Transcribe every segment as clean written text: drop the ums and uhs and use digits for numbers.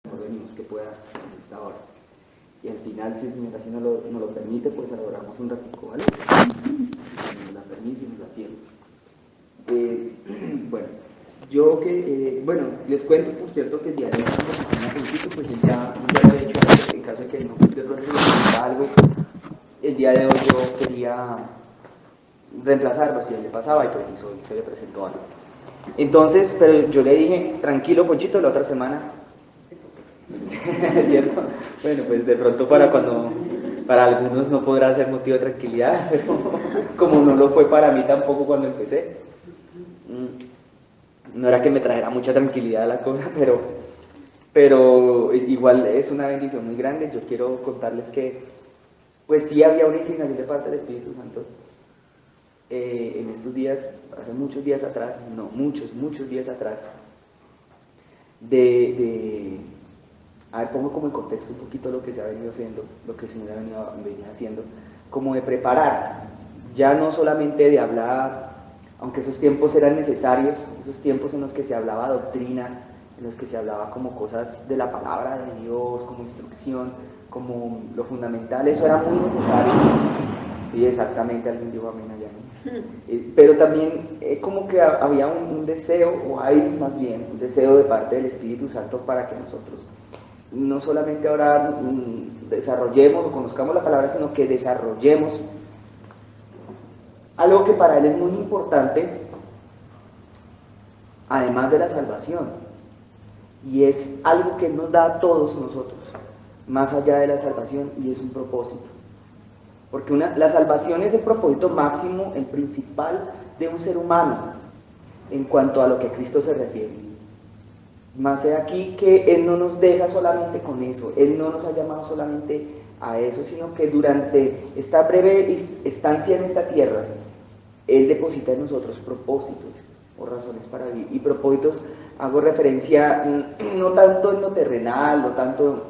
venimos que pueda en esta hora. Y al final, si el Señor así nos lo permite, pues adoramos un ratico, ¿vale? Nos da permiso y nos da tiempo. Bueno, yo que, bueno, les cuento, por cierto, que el día de hoy, pues ya lo había hecho antes, en caso de que no de pronto necesitara algo, el día de hoy yo quería reemplazarlo si él le pasaba y pues hizo, se le presentó algo. Entonces, pero yo le dije, tranquilo, Ponchito, la otra semana. ¿Cierto? Bueno, pues de pronto para algunos no podrá ser motivo de tranquilidad, pero como no lo fue para mí tampoco cuando empecé. No era que me trajera mucha tranquilidad la cosa, pero igual es una bendición muy grande. Yo quiero contarles que, pues sí había una inclinación de parte del Espíritu Santo en estos días, hace muchos días atrás, no, muchos días atrás, de a ver, pongo como en contexto un poquito lo que se ha venido haciendo, lo que el Señor venía haciendo, como de preparar, ya no solamente de hablar, aunque esos tiempos eran necesarios, esos tiempos en los que se hablaba doctrina, en los que se hablaba como cosas de la palabra de Dios, como instrucción, como lo fundamental, eso era muy necesario. Sí, exactamente, alguien dijo amén allá. Pero también como que había un deseo, o hay más bien un deseo de parte del Espíritu Santo para que nosotros no solamente ahora desarrollemos o conozcamos la palabra, sino que desarrollemos algo que para Él es muy importante, además de la salvación, y es algo que nos da a todos nosotros, más allá de la salvación, y es un propósito. Porque la salvación es el propósito máximo, el principal de un ser humano, en cuanto a lo que a Cristo se refiere. Más de aquí que Él no nos deja solamente con eso, Él no nos ha llamado solamente a eso, sino que durante esta breve estancia en esta tierra, Él deposita en nosotros propósitos o razones para vivir. Y propósitos, hago referencia no tanto en lo terrenal, no tanto,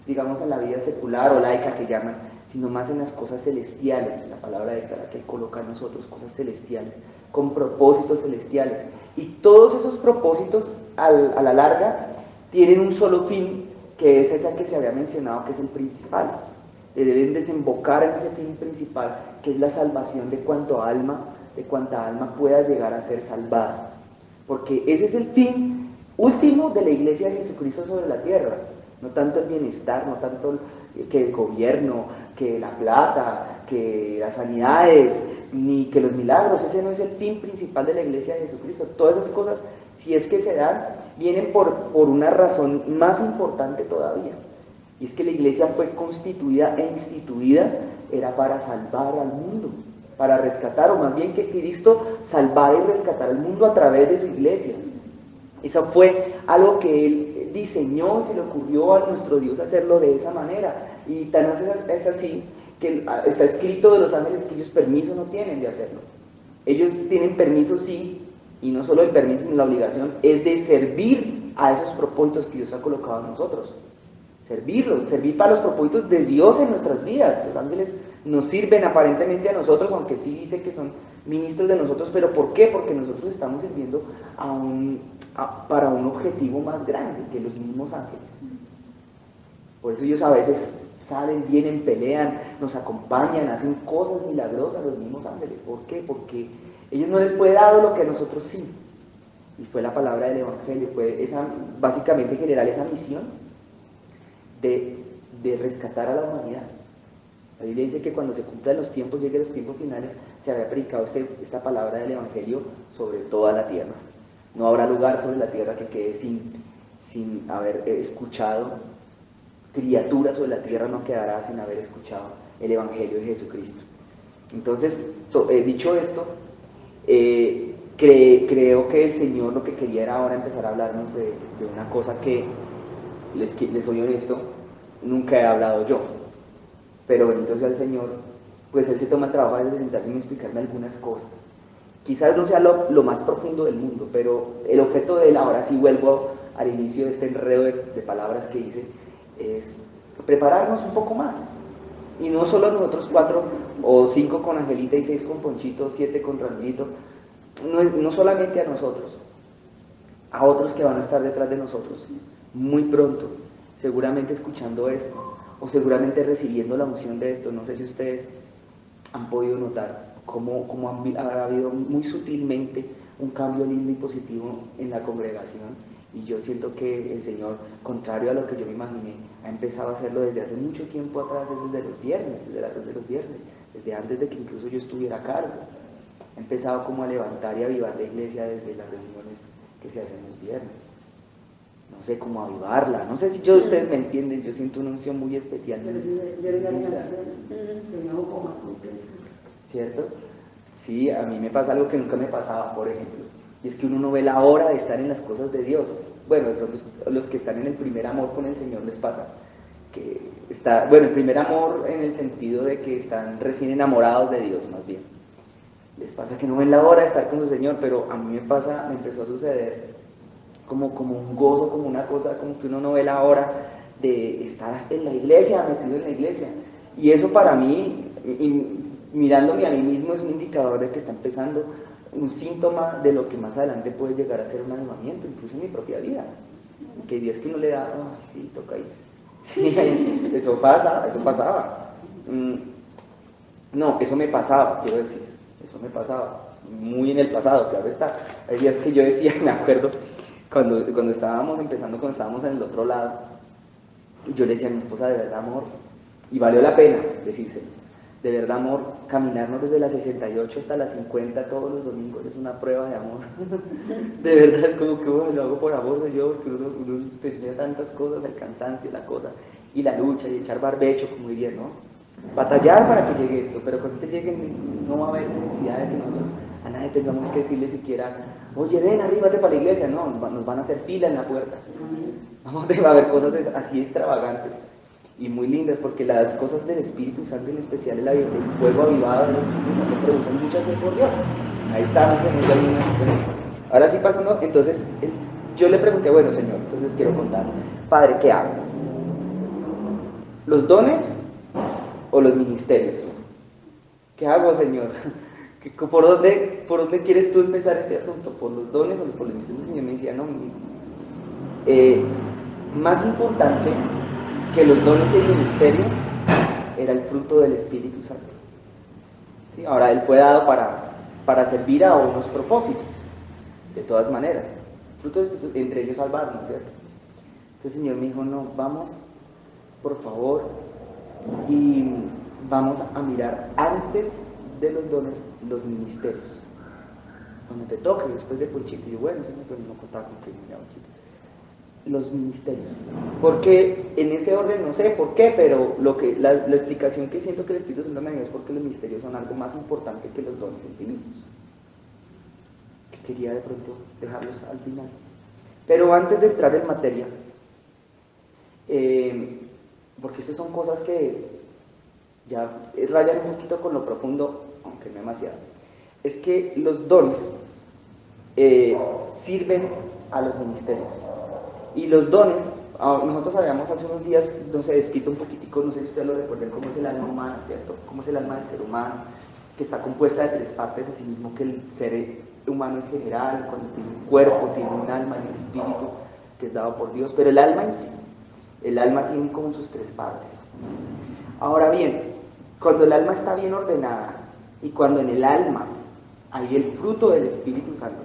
digamos, en la vida secular o laica que llaman, sino más en las cosas celestiales. La palabra declara que Él coloca en nosotros cosas celestiales, con propósitos celestiales. Y todos esos propósitos, a la larga, tienen un solo fin, que es ese que se había mencionado, que es el principal. Deben desembocar en ese fin principal, que es la salvación de cuanta alma pueda llegar a ser salvada. Porque ese es el fin último de la iglesia de Jesucristo sobre la tierra. No tanto el bienestar, no tanto que el gobierno, que la plata, que las sanidades, ni que los milagros. Ese no es el fin principal de la iglesia de Jesucristo. Todas esas cosas, si es que se dan, vienen por una razón más importante todavía. Y es que la iglesia fue constituida e instituida, era para salvar al mundo, para rescatar, o más bien que Cristo salvara y rescatara al mundo a través de su iglesia. Eso fue algo que Él diseñó, se le ocurrió a nuestro Dios hacerlo de esa manera. Y tan es así que está escrito de los ángeles que ellos permiso no tienen de hacerlo. Ellos tienen permiso sí, y no solo el permiso, sino la obligación, es de servir a esos propósitos que Dios ha colocado en nosotros. Servir para los propósitos de Dios en nuestras vidas. Los ángeles nos sirven aparentemente a nosotros, aunque sí dice que son ministros de nosotros, pero ¿por qué? Porque nosotros estamos sirviendo para un objetivo más grande que los mismos ángeles. Por eso ellos a veces salen, vienen, pelean, nos acompañan, hacen cosas milagrosas los mismos ángeles. ¿Por qué? Porque ellos no les fue dado lo que a nosotros sí. Y fue la palabra del Evangelio, fue básicamente generar esa misión de rescatar a la humanidad. La Biblia dice que cuando se cumplan los tiempos, lleguen los tiempos finales, se había predicado esta palabra del Evangelio sobre toda la tierra. No habrá lugar sobre la tierra que quede sin haber escuchado, criatura sobre la tierra no quedará sin haber escuchado el Evangelio de Jesucristo. Entonces, dicho esto, creo que el Señor lo que quería era ahora empezar a hablarnos de una cosa que, les soy honesto, nunca he hablado yo, pero bendito sea el Señor, pues Él se toma el trabajo de sentarse y explicarme algunas cosas. Quizás no sea lo más profundo del mundo, pero el objeto de él, ahora sí vuelvo al inicio de este enredo de palabras que hice, es prepararnos un poco más. Y no solo nosotros 4 o 5 con Angelita y 6 con Ponchito, 7 con Ramiro, no solamente a nosotros, a otros que van a estar detrás de nosotros muy pronto, seguramente escuchando esto, o seguramente recibiendo la unción de esto. No sé si ustedes han podido notar cómo ha habido muy sutilmente un cambio lindo y positivo en la congregación, y yo siento que el Señor, contrario a lo que yo me imaginé, ha empezado a hacerlo desde hace mucho tiempo atrás, desde los viernes, desde la cruz de los viernes, desde antes de que incluso yo estuviera a cargo. Ha empezado como a levantar y avivar la iglesia desde las reuniones que se hacen los viernes. No sé cómo avivarla, no sé si ustedes me entienden, yo siento una unción muy especial. ¿Cierto? Sí, a mí me pasa algo que nunca me pasaba, por ejemplo, y es que uno no ve la hora de estar en las cosas de Dios. Bueno, los que están en el primer amor con el Señor les pasa, que está, bueno, el primer amor en el sentido de que están recién enamorados de Dios, más bien. Les pasa que no ven la hora de estar con su Señor, pero a mí me empezó a suceder como un gozo, como una cosa, como que uno no ve la hora de estar en la iglesia, metido en la iglesia. Y eso para mí, mirándome a mí mismo, es un indicador de que está empezando un síntoma de lo que más adelante puede llegar a ser un avivamiento, incluso en mi propia vida. Que hay días que uno le da, ay, sí, toca ir. Sí, eso pasaba. No, eso me pasaba, quiero decir, eso me pasaba, muy en el pasado, claro está. Hay días que yo decía, me acuerdo, cuando estábamos empezando, cuando estábamos en el otro lado, yo le decía a mi esposa, de verdad, amor, y valió la pena decírselo, de verdad, amor, caminarnos desde las 68 hasta las 50 todos los domingos es una prueba de amor. De verdad, es como que lo hago por amor de Dios, porque uno tenía tantas cosas, el cansancio, la cosa, y la lucha, y echar barbecho, como dirían, ¿no? Batallar para que llegue esto, pero cuando se llegue no va a haber necesidad de que nosotros a nadie tengamos que decirle siquiera, oye, ven, arríbate para la iglesia. No, nos van a hacer fila en la puerta. Va a haber cosas así extravagantes y muy lindas, porque las cosas del Espíritu Santo, en especial el fuego avivado del Espíritu Santo, producen mucha sed por Dios. Ahí estamos en esa línea. Ahora sí pasando, entonces yo le pregunté, bueno, Señor, entonces quiero contar, Padre, ¿qué hago? ¿Los dones o los ministerios? ¿Qué hago, Señor? ¿Por dónde quieres tú empezar este asunto? ¿Por los dones o por los ministerios? El Señor me decía, no, más importante que los dones y el ministerio era el fruto del Espíritu Santo. ¿Sí? Ahora, Él fue dado para servir a unos propósitos, de todas maneras. Fruto del Espíritu, entre ellos salvarnos, ¿cierto? Entonces el Señor me dijo, no, vamos, por favor, y vamos a mirar antes de los dones, los ministerios. Cuando te toque, después de Ponchito, yo, bueno, Señor, pero no contaba con que me Ponchito. Los ministerios. Porque en ese orden, no sé por qué, pero la explicación que siento que el Espíritu Santo me dio es porque los ministerios son algo más importante que los dones en sí mismos. Quería de pronto dejarlos al final. Pero antes de entrar en materia, porque estas son cosas que ya rayan un poquito con lo profundo, aunque no demasiado, es que los dones sirven a los ministerios. Y los dones, nosotros habíamos hace unos días, no sé, descrito un poquitico, no sé si ustedes lo recuerdan, cómo es el alma humana, ¿cierto? Cómo es el alma del ser humano, que está compuesta de 3 partes, así mismo que el ser humano en general, cuando tiene un cuerpo, tiene un alma y un espíritu que es dado por Dios, pero el alma en sí, el alma tiene como sus 3 partes. Ahora bien, cuando el alma está bien ordenada y cuando en el alma hay el fruto del Espíritu Santo,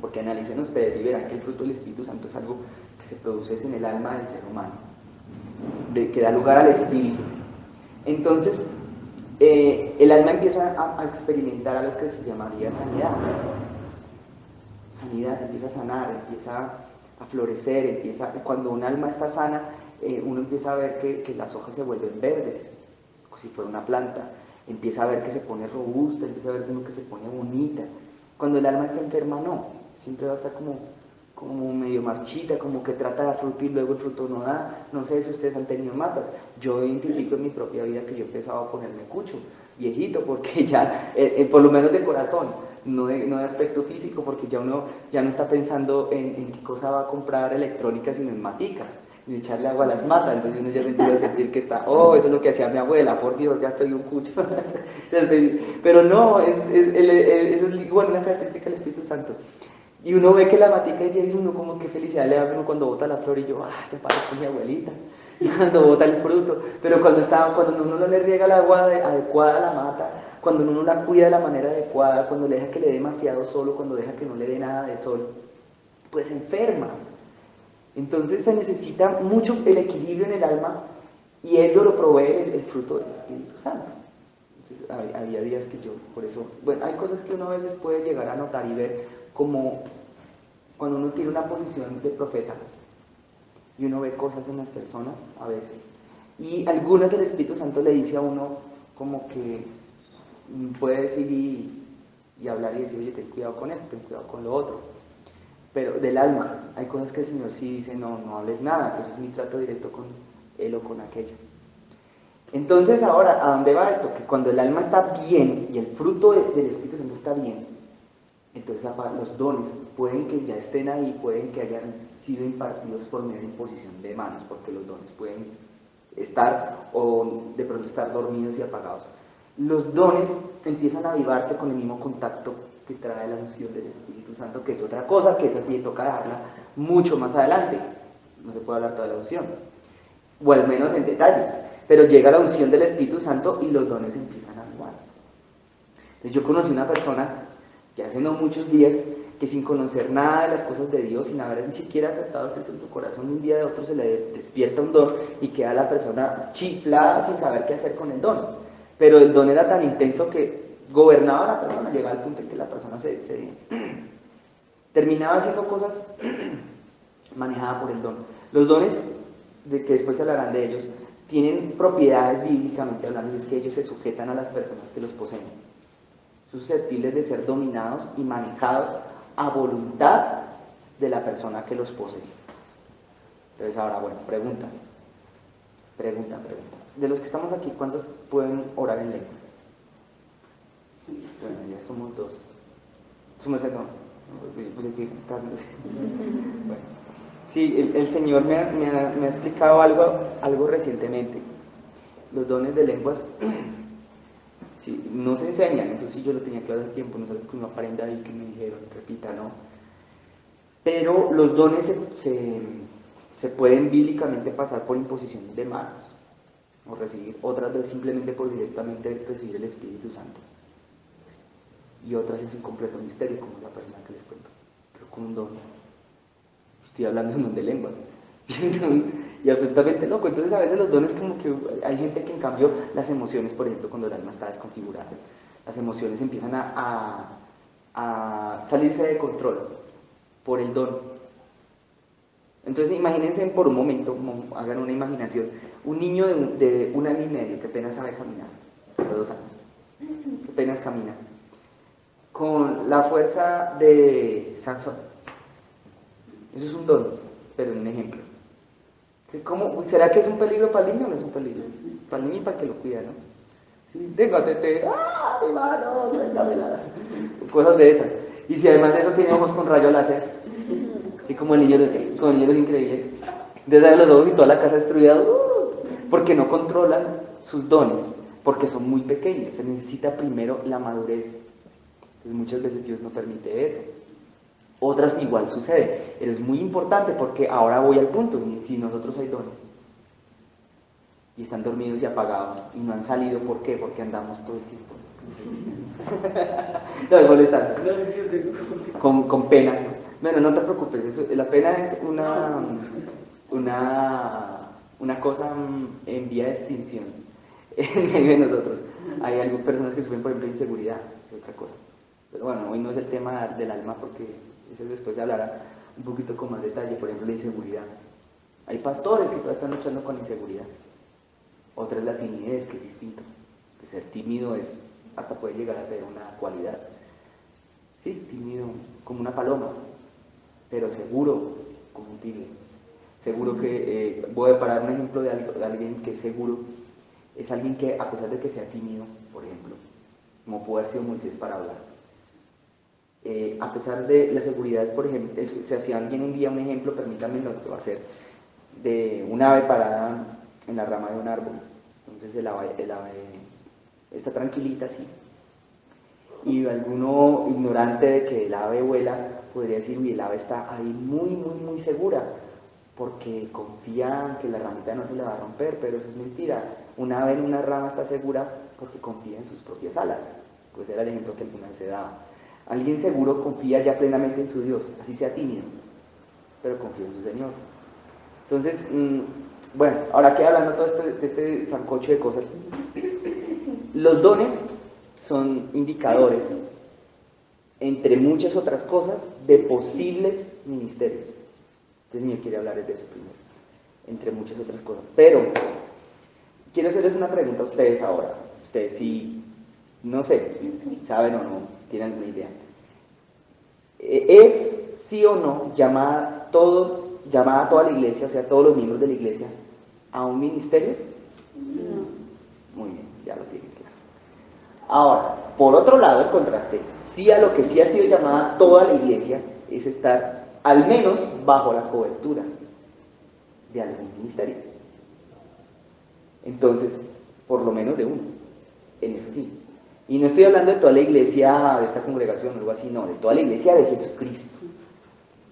porque analicen ustedes y verán que el fruto del Espíritu Santo es algo que se produce en el alma del ser humano, que da lugar al Espíritu. Entonces, el alma empieza a experimentar algo que se llamaría sanidad. Sanidad, se empieza a sanar, empieza a florecer, cuando un alma está sana, uno empieza a ver que las hojas se vuelven verdes, como si fuera una planta, empieza a ver que se pone robusta, empieza a ver que se pone bonita. Cuando el alma está enferma, no, siempre va a estar como medio marchita, como que trata de dar fruto y luego el fruto no da. No sé si ustedes han tenido matas. Yo identifico en mi propia vida que yo empezaba a ponerme cucho, viejito, porque ya, por lo menos de corazón, no de aspecto físico, porque ya uno ya no está pensando en qué cosa va a comprar electrónica, sino en maticas, y echarle agua a las matas. Entonces uno ya se empieza a sentir que está, eso es lo que hacía mi abuela, por Dios, ya estoy un cucho. Pero no, eso es igual una característica del Espíritu Santo. Y uno ve que la matica y uno como que felicidad le da a uno cuando bota la flor y yo, ya parezco mi abuelita. Y cuando bota el fruto, pero cuando uno no le riega el agua adecuada a la mata, cuando uno no la cuida de la manera adecuada, cuando le deja que le dé demasiado sol o cuando deja que no le dé nada de sol, pues se enferma. Entonces se necesita mucho el equilibrio en el alma y Él lo provee el fruto del Espíritu Santo. Entonces, había días que yo, por eso, bueno, hay cosas que uno a veces puede llegar a notar y ver como cuando uno tiene una posición de profeta y uno ve cosas en las personas a veces y algunas el Espíritu Santo le dice a uno como que puede decir y hablar y decir, oye, ten cuidado con esto, ten cuidado con lo otro, pero del alma hay cosas que el Señor sí dice, no hables nada, que eso es mi trato directo con él o con aquello. Entonces ahora, ¿a dónde va esto? Que cuando el alma está bien y el fruto del Espíritu Santo está bien, entonces los dones pueden que ya estén ahí, pueden que hayan sido impartidos por medio de imposición de manos, porque los dones pueden estar o de pronto estar dormidos y apagados. Los dones empiezan a avivarse con el mismo contacto que trae la unción del Espíritu Santo, que es otra cosa, que esa sí toca dejarla mucho más adelante. No se puede hablar toda la unción, o al menos en detalle, pero llega la unción del Espíritu Santo y los dones empiezan a avivar. Entonces yo conocí una persona que hace no muchos días, que sin conocer nada de las cosas de Dios, sin haber ni siquiera aceptado a Cristo en su corazón, un día de otro se le despierta un don y queda la persona chiflada sin saber qué hacer con el don. Pero el don era tan intenso que gobernaba a la persona, llegaba al punto en que la persona se terminaba haciendo cosas manejadas por el don. Los dones, de que después se hablarán de ellos, tienen propiedades bíblicamente hablando, y es que ellos se sujetan a las personas que los poseen. Susceptibles de ser dominados y manejados a voluntad de la persona que los posee. Entonces ahora, bueno, pregunta. De los que estamos aquí, ¿cuántos pueden orar en lenguas? Bueno, ya somos dos. Somos no. Pues aquí, bueno. Sí, el Señor me ha explicado algo recientemente. Los dones de lenguas sí, no se enseñan, eso sí yo lo tenía claro hace tiempo, no es algo que uno aprenda ahí que me dijeron, repita, no. Pero los dones se pueden bíblicamente pasar por imposición de manos o recibir, otras veces simplemente por directamente recibir el Espíritu Santo. Y otras es un completo misterio, como la persona que les cuento, pero con un don. Estoy hablando de un don de lenguas. Y absolutamente loco. Entonces a veces los dones como que hay gente que en cambio las emociones, por ejemplo, cuando el alma está desconfigurada, las emociones empiezan a salirse de control por el don. Entonces imagínense por un momento, hagan una imaginación, un niño de un año y medio que apenas sabe caminar, de 2 años, que apenas camina, con la fuerza de Sansón. Eso es un don, pero un ejemplo. ¿Será que es un peligro para el niño o no es un peligro? Para el niño y para el que lo cuida, ¿no? Sí, déjate, mi mano, tráigamela. Cosas de esas. Y si además de eso tiene ojos con rayo láser, así como el niño, con niños increíbles, desde los ojos y toda la casa destruida, porque no controlan sus dones, porque son muy pequeños. Se necesita primero la madurez. Entonces muchas veces Dios no permite eso. Otras igual sucede, pero es muy importante porque ahora voy al punto, si nosotros hay dones y están dormidos y apagados y no han salido, ¿por qué? Porque andamos todo el tiempo no, es molestando con pena. Bueno, no te preocupes, la pena es una cosa en vía de extinción en medio de nosotros. Hay algunas personas que sufren, por ejemplo, inseguridad, es otra cosa. Pero bueno, hoy no es el tema del alma porque eso después se hablará un poquito con más detalle, por ejemplo, la inseguridad. Hay pastores que todavía están luchando con la inseguridad. Otra es la timidez, que es distinto. Que ser tímido hasta puede llegar a ser una cualidad. Sí, tímido como una paloma, pero seguro como un tigre. Seguro que, voy a parar un ejemplo de alguien que es seguro, es alguien que a pesar de que sea tímido, por ejemplo, como pudo haber sido Moisés para hablar, a pesar de las seguridades, por ejemplo, si alguien envía un ejemplo, permítanme lo que va a hacer, de un ave parada en la rama de un árbol. Entonces el ave está tranquilita así. y alguno ignorante de que el ave vuela podría decir, uy, el ave está ahí muy segura, porque confía en que la ramita no se le va a romper, pero eso es mentira. Un ave en una rama está segura porque confía en sus propias alas, pues era el ejemplo que alguna vez se daba. Alguien seguro confía ya plenamente en su Dios, así sea tímido, pero confía en su Señor. Entonces, bueno, ahora que hablando todo de este sancocho de cosas, los dones son indicadores, entre muchas otras cosas, de posibles ministerios. Entonces, me quiere hablar de eso primero, entre muchas otras cosas. Pero, quiero hacerles una pregunta a ustedes ahora. Ustedes sí, no sé, si saben o no, tienen alguna idea. ¿Es sí o no llamada a toda la iglesia, o sea, todos los miembros de la iglesia, a un ministerio? No. Muy bien, ya lo tienen claro. Ahora, por otro lado, el contraste, sí a lo que sí ha sido llamada toda la iglesia es estar al menos bajo la cobertura de algún ministerio. Entonces, por lo menos de uno, en eso sí. Y no estoy hablando de toda la iglesia, de esta congregación o algo así, no, de toda la iglesia de Jesucristo.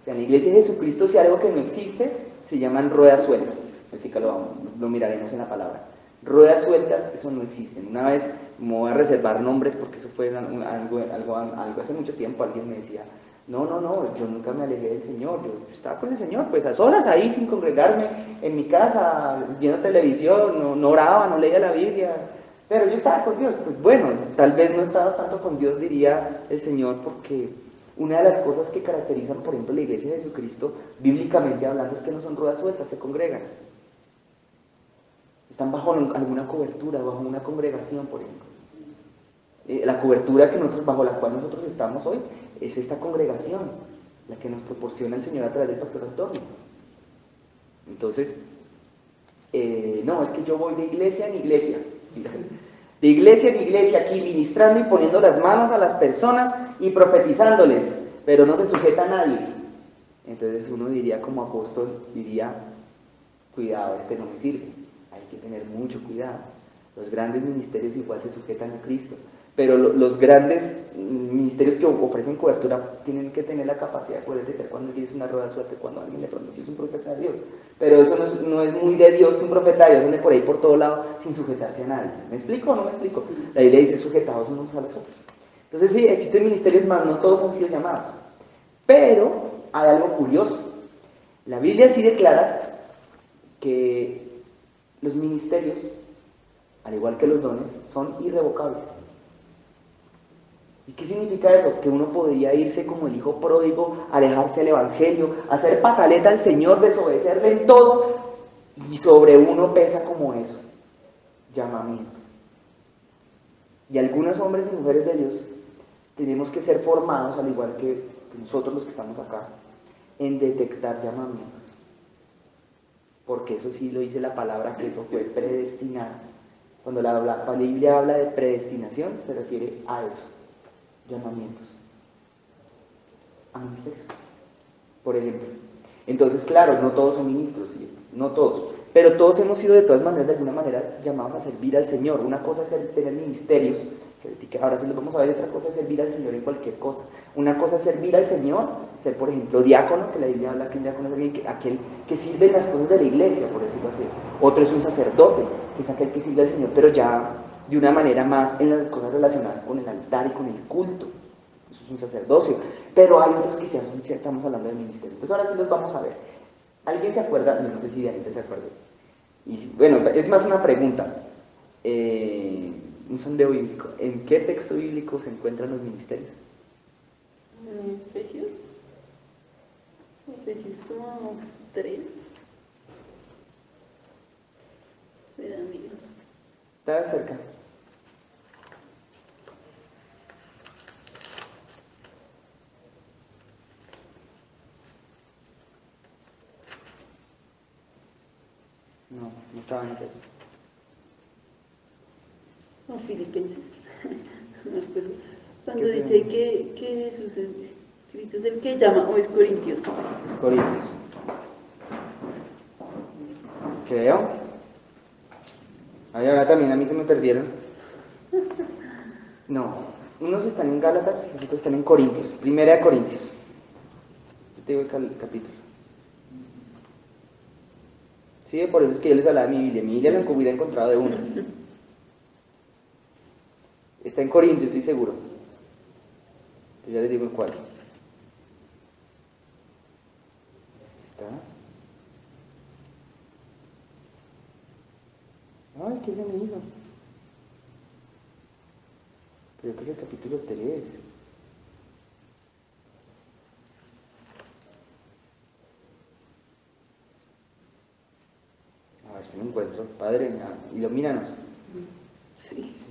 O sea, en la iglesia de Jesucristo, si algo que no existe, se llaman ruedas sueltas. Ahorita lo miraremos en la palabra. Ruedas sueltas, eso no existe. Una vez me voy a reservar nombres porque eso fue algo hace mucho tiempo. Alguien me decía, no, yo nunca me alejé del Señor. Yo estaba con el Señor, pues a solas ahí, sin congregarme, en mi casa, viendo televisión, no oraba, no leía la Biblia. Pero yo estaba con Dios. Pues bueno, tal vez no estabas tanto con Dios, diría el Señor, porque una de las cosas que caracterizan, por ejemplo, la iglesia de Jesucristo, bíblicamente hablando, es que no son ruedas sueltas, se congregan. Están bajo alguna cobertura, bajo una congregación, por ejemplo. La cobertura bajo la cual nosotros estamos hoy es esta congregación, la que nos proporciona el Señor a través del pastor Antonio. Entonces, no, es que yo voy de iglesia en iglesia, de iglesia en iglesia, aquí ministrando y poniendo las manos a las personas y profetizándoles, pero no se sujeta a nadie. Entonces uno diría como apóstol, cuidado, este no me sirve, hay que tener mucho cuidado. Los grandes ministerios igual se sujetan a Cristo, pero los grandes ministerios que ofrecen cobertura tienen que tener la capacidad de poder detectar cuando alguien es una rueda suelta, cuando alguien le pronuncia es un profeta de Dios. Pero eso no es muy de Dios que un profeta de Dios ande por ahí por todo lado sin sujetarse a nadie. ¿Me explico o no me explico? La Biblia dice sujetados unos a los otros. Entonces sí, existen ministerios más, no todos han sido llamados. Pero hay algo curioso. La Biblia sí declara que los ministerios, al igual que los dones, son irrevocables. ¿Y qué significa eso? Que uno podría irse como el hijo pródigo, alejarse del evangelio, hacer pataleta al Señor, desobedecerle en todo, y sobre uno pesa como eso, llamamiento. Y algunos hombres y mujeres de Dios tenemos que ser formados, al igual que nosotros los que estamos acá, en detectar llamamientos. Porque eso sí lo dice la palabra, que eso fue predestinado. Cuando la Biblia habla de predestinación, se refiere a eso, llamamientos a ministerios, por ejemplo. Entonces, claro, no todos son ministros, ¿sí? No todos, pero todos hemos sido de todas maneras, de alguna manera, llamados a servir al Señor. Una cosa es tener ministerios, que ahora sí los vamos a ver, otra cosa es servir al Señor en cualquier cosa. Una cosa es servir al Señor, ser, por ejemplo, diácono, que la Biblia habla que un diácono es aquel que sirve en las cosas de la iglesia, por decirlo así. Otro es un sacerdote, que es aquel que sirve al Señor, pero ya de una manera más en las cosas relacionadas con el altar y con el culto. Eso es un sacerdocio. Pero hay otros que sí estamos hablando de ministerio. Entonces ahora sí los vamos a ver. ¿Alguien se acuerda? No sé si Dianita se acuerda. Y, bueno, es más una pregunta. Un sondeo bíblico. ¿En qué texto bíblico se encuentran los ministerios? Efesios. Efesios como 3. Está cerca. No estaba en Efesios. O Filipenses. No me acuerdo. Cuando dice que Jesús es Cristo es el que llama, o es Corintios. Es Corintios. Creo. Ay, ahora también a mí se me perdieron. No. unos están en Gálatas y otros están en Corintios, Primera de Corintios. Yo te digo el capítulo. Sí, por eso es que yo les hablaba de mi Biblia la hubiera encontrado de una. Está en Corintios, estoy seguro. Yo ya les digo en cuál. Está. Ay, ¿qué se me hizo? Creo que es el capítulo 3. A ver si lo encuentro. Padre, ilumínanos. Sí. Sí.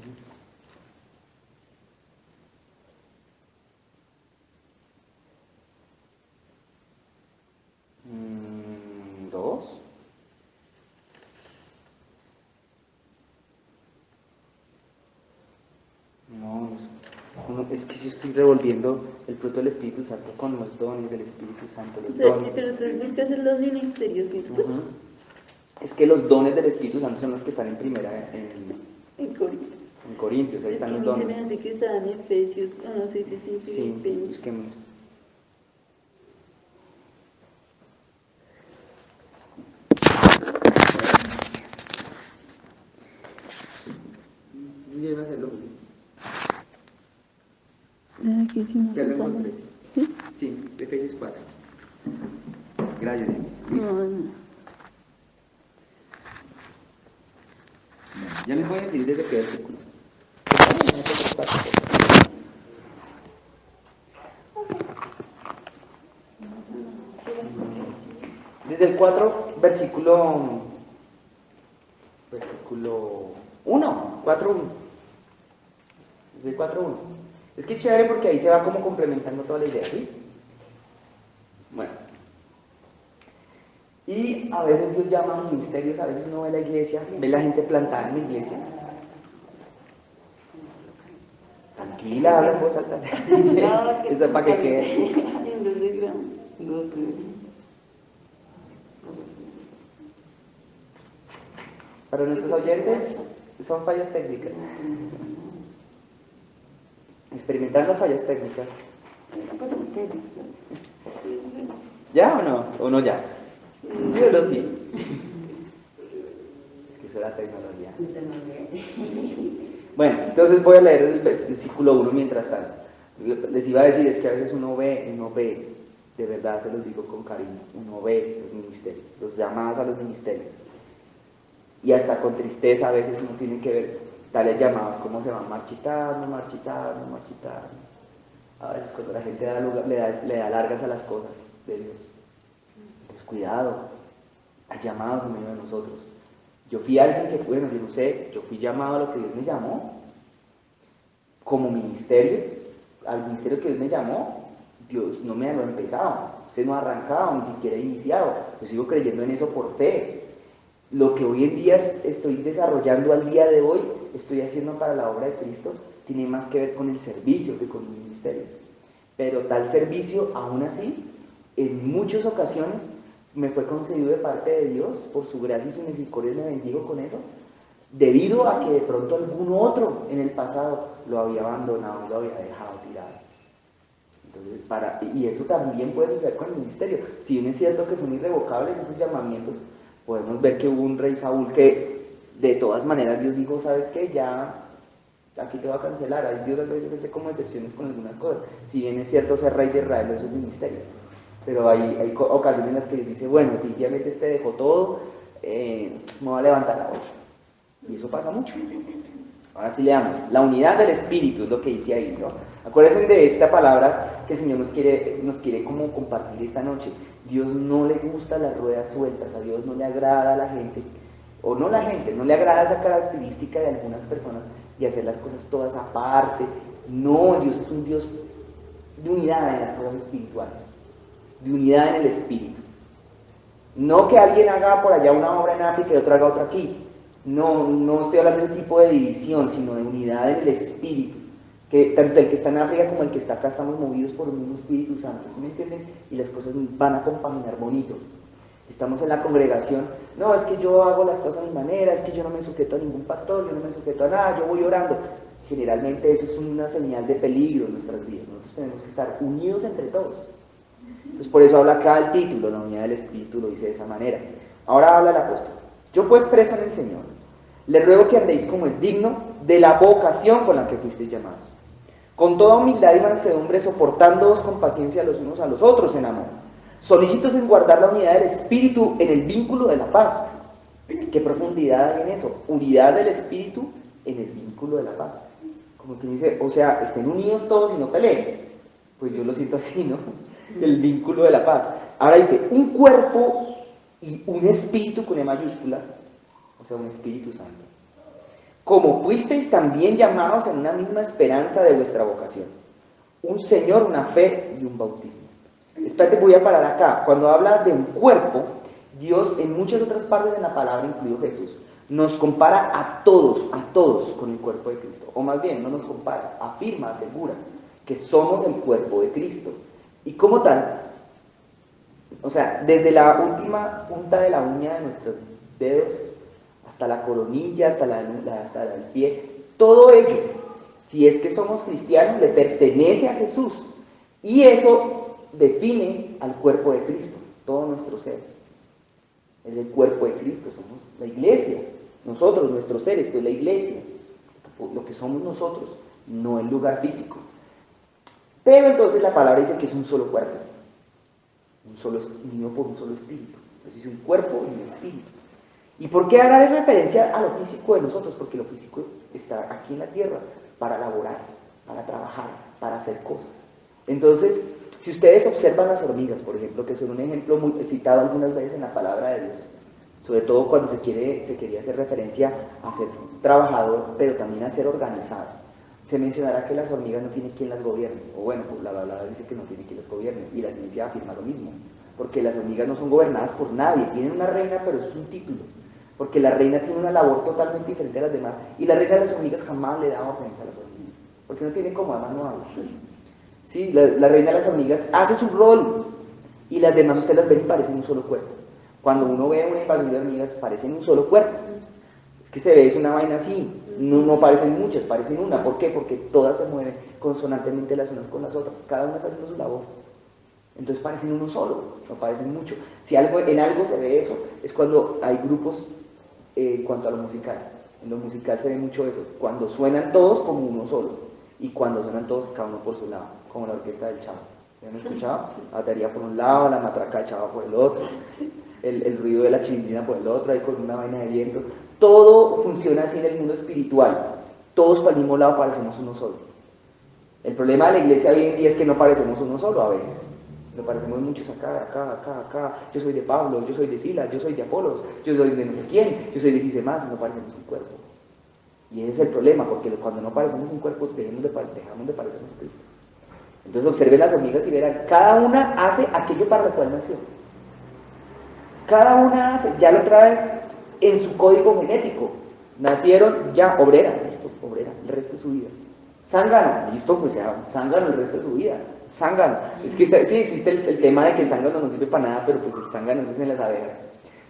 ¿Dos? No, es que yo estoy revolviendo el fruto del Espíritu Santo con los dones del Espíritu Santo. Los dones. Pero entonces buscas en los ministerios, ¿cierto? Es que los dones del Espíritu Santo son los que están en En Corintios. en Corintios, ahí Es que están a los mí se dones. me hace que está en Efesios, o no sé si es en Sí, Filipenses. busquemos. Bien hacerlo. Aquí sí no Ya lo se encontré. ¿Sí? Sí, Efesios 4. Gracias. No, no. Ya les voy a decir desde qué versículo. Desde el 4, versículo 1, 4:1. Desde el 4:1. Es que chévere porque ahí se va como complementando toda la idea, ¿sí? Bueno. Y a veces Dios llama a ministerios, a veces uno ve la iglesia, ve la gente plantada en la iglesia. Tranquila, habla en voz alta. Eso es para que quede. Para nuestros oyentes, son fallas técnicas. Experimentando fallas técnicas. ¿Ya o no? ¿O no ya? ¿Sí o no sí? Es que eso era tecnología. Bueno, entonces voy a leer el versículo 1 mientras tanto. Les iba a decir, es que a veces uno ve, de verdad se los digo con cariño, uno ve los ministerios, los llamados a los ministerios. Y hasta con tristeza a veces uno tiene que ver tales llamados, cómo se van marchitando. A veces cuando la gente le da largas a las cosas de Dios. Entonces cuidado, hay llamados en medio de nosotros. Yo fui alguien que, bueno, yo no sé, yo fui llamado a lo que Dios me llamó, como ministerio, al ministerio que Dios me llamó, Dios no me lo ha empezado, se no ha arrancado, ni siquiera ha iniciado, yo sigo creyendo en eso por fe. Lo que hoy en día estoy desarrollando al día de hoy, estoy haciendo para la obra de Cristo, tiene más que ver con el servicio que con el ministerio. Pero tal servicio, aún así, en muchas ocasiones, me fue concedido de parte de Dios, por su gracia y su misericordia me bendigo con eso, debido a que de pronto algún otro en el pasado lo había abandonado, lo había dejado tirado. Entonces, y eso también puede suceder con el ministerio. Si bien es cierto que son irrevocables esos llamamientos, podemos ver que hubo un rey Saúl que de todas maneras Dios dijo, ¿sabes qué? Ya aquí te va a cancelar. Dios a veces hace como excepciones con algunas cosas. Si bien es cierto ser rey de Israel, eso es ministerio. Pero hay ocasiones en las que dice, bueno, definitivamente este dejó todo, me voy a levantar ahora. Y eso pasa mucho. Ahora sí leamos. La unidad del Espíritu es lo que dice ahí, ¿no? Acuérdense de esta palabra que el Señor nos quiere como compartir esta noche. Dios no le gusta las ruedas sueltas, a Dios no le agrada a la gente, o no la gente, no le agrada esa característica de algunas personas de hacer las cosas todas aparte. No, Dios es un Dios de unidad en las cosas espirituales, de unidad en el Espíritu. No que alguien haga por allá una obra en África y otro haga otra aquí. No estoy hablando de ese tipo de división, sino de unidad en el Espíritu. Que tanto el que está en África como el que está acá estamos movidos por un mismo Espíritu Santo, ¿sí me entienden? Y las cosas van a compaginar bonito. Estamos en la congregación, no, es que yo hago las cosas a mi manera, es que yo no me sujeto a ningún pastor, yo no me sujeto a nada, yo voy orando. generalmente eso es una señal de peligro en nuestras vidas. Nosotros tenemos que estar unidos entre todos. Entonces por eso habla acá el título, la unidad del Espíritu lo dice de esa manera. Ahora habla el apóstol. Yo pues preso en el Señor, les ruego que andéis como es digno de la vocación con la que fuisteis llamados, con toda humildad y mansedumbre, soportándoos con paciencia los unos a los otros en amor, solícitos en guardar la unidad del Espíritu en el vínculo de la paz. ¿Qué profundidad hay en eso? Unidad del Espíritu en el vínculo de la paz. Como que dice, o sea, estén unidos todos y no peleen. Pues yo lo siento así, ¿no? El vínculo de la paz. Ahora dice, un cuerpo y un espíritu con E mayúscula, o sea, un Espíritu Santo. Como fuisteis también llamados en una misma esperanza de vuestra vocación. Un Señor, una fe y un bautismo. Espérate, voy a parar acá. Cuando habla de un cuerpo, Dios en muchas otras partes de la palabra, incluido Jesús, nos compara a todos con el cuerpo de Cristo. O más bien, no nos compara, afirma, asegura que somos el cuerpo de Cristo. Y como tal, o sea, desde la última punta de la uña de nuestros dedos hasta la coronilla, hasta el pie, todo ello, si es que somos cristianos, le pertenece a Jesús. Y eso define al cuerpo de Cristo, todo nuestro ser. Es el cuerpo de Cristo, somos la iglesia. Nosotros, nuestro ser, esto es la iglesia. Lo que somos nosotros, no el lugar físico. Pero entonces la palabra dice que es un solo cuerpo, unido por un solo espíritu. Entonces es un cuerpo y un espíritu. ¿Y por qué hará referencia a lo físico de nosotros? Porque lo físico está aquí en la tierra para laborar, para trabajar, para hacer cosas. Entonces, si ustedes observan las hormigas, por ejemplo, que son un ejemplo muy citado algunas veces en la palabra de Dios, sobre todo cuando se quería hacer referencia a ser trabajador, pero también a ser organizado. Se mencionará que las hormigas no tienen quien las gobierne, o bueno, pues la palabra dice que no tiene quien las gobierne, y la ciencia afirma lo mismo, porque las hormigas no son gobernadas por nadie, tienen una reina, pero eso es un título, porque la reina tiene una labor totalmente diferente a las demás, y la reina de las hormigas jamás le da órdenes a las hormigas, porque no tiene como además no habla. Sí, la reina de las hormigas hace su rol, y las demás ustedes las ven y parecen un solo cuerpo. Cuando uno ve una invasión de hormigas, parecen un solo cuerpo. Es que se ve, es una vaina así, no parecen muchas, parecen una. ¿Por qué? Porque todas se mueven consonantemente las unas con las otras, cada una está haciendo su labor. Entonces parecen uno solo, no parecen mucho. Si en algo se ve eso, es cuando hay grupos en cuanto a lo musical. En lo musical se ve mucho eso, cuando suenan todos como uno solo, y cuando suenan todos cada uno por su lado, como la orquesta del Chavo. ¿Ya han escuchado? La batería por un lado, la matraca del Chavo por el otro, el ruido de la chilindrina por el otro, ahí con una vaina de viento. Todo funciona así en el mundo espiritual. Todos para el mismo lado parecemos uno solo. El problema de la iglesia hoy en día es que no parecemos uno solo a veces. Nos parecemos muchos acá. Yo soy de Pablo, yo soy de Silas, yo soy de Apolos, yo soy de no sé quién, yo soy de Sisemás, y no parecemos un cuerpo. Y ese es el problema, porque cuando no parecemos un cuerpo, dejamos de parecernos a Cristo. Entonces observen las hormigas y verán, cada una hace aquello para lo cual nació. Cada una hace, ya lo trae en su código genético. Nacieron ya obrera, listo, obrera, el resto de su vida. Zángano, listo, pues ya, zángano el resto de su vida. Zángano. Es que sí existe el tema de que el zángano no sirve para nada, pero pues el zángano es en las abejas.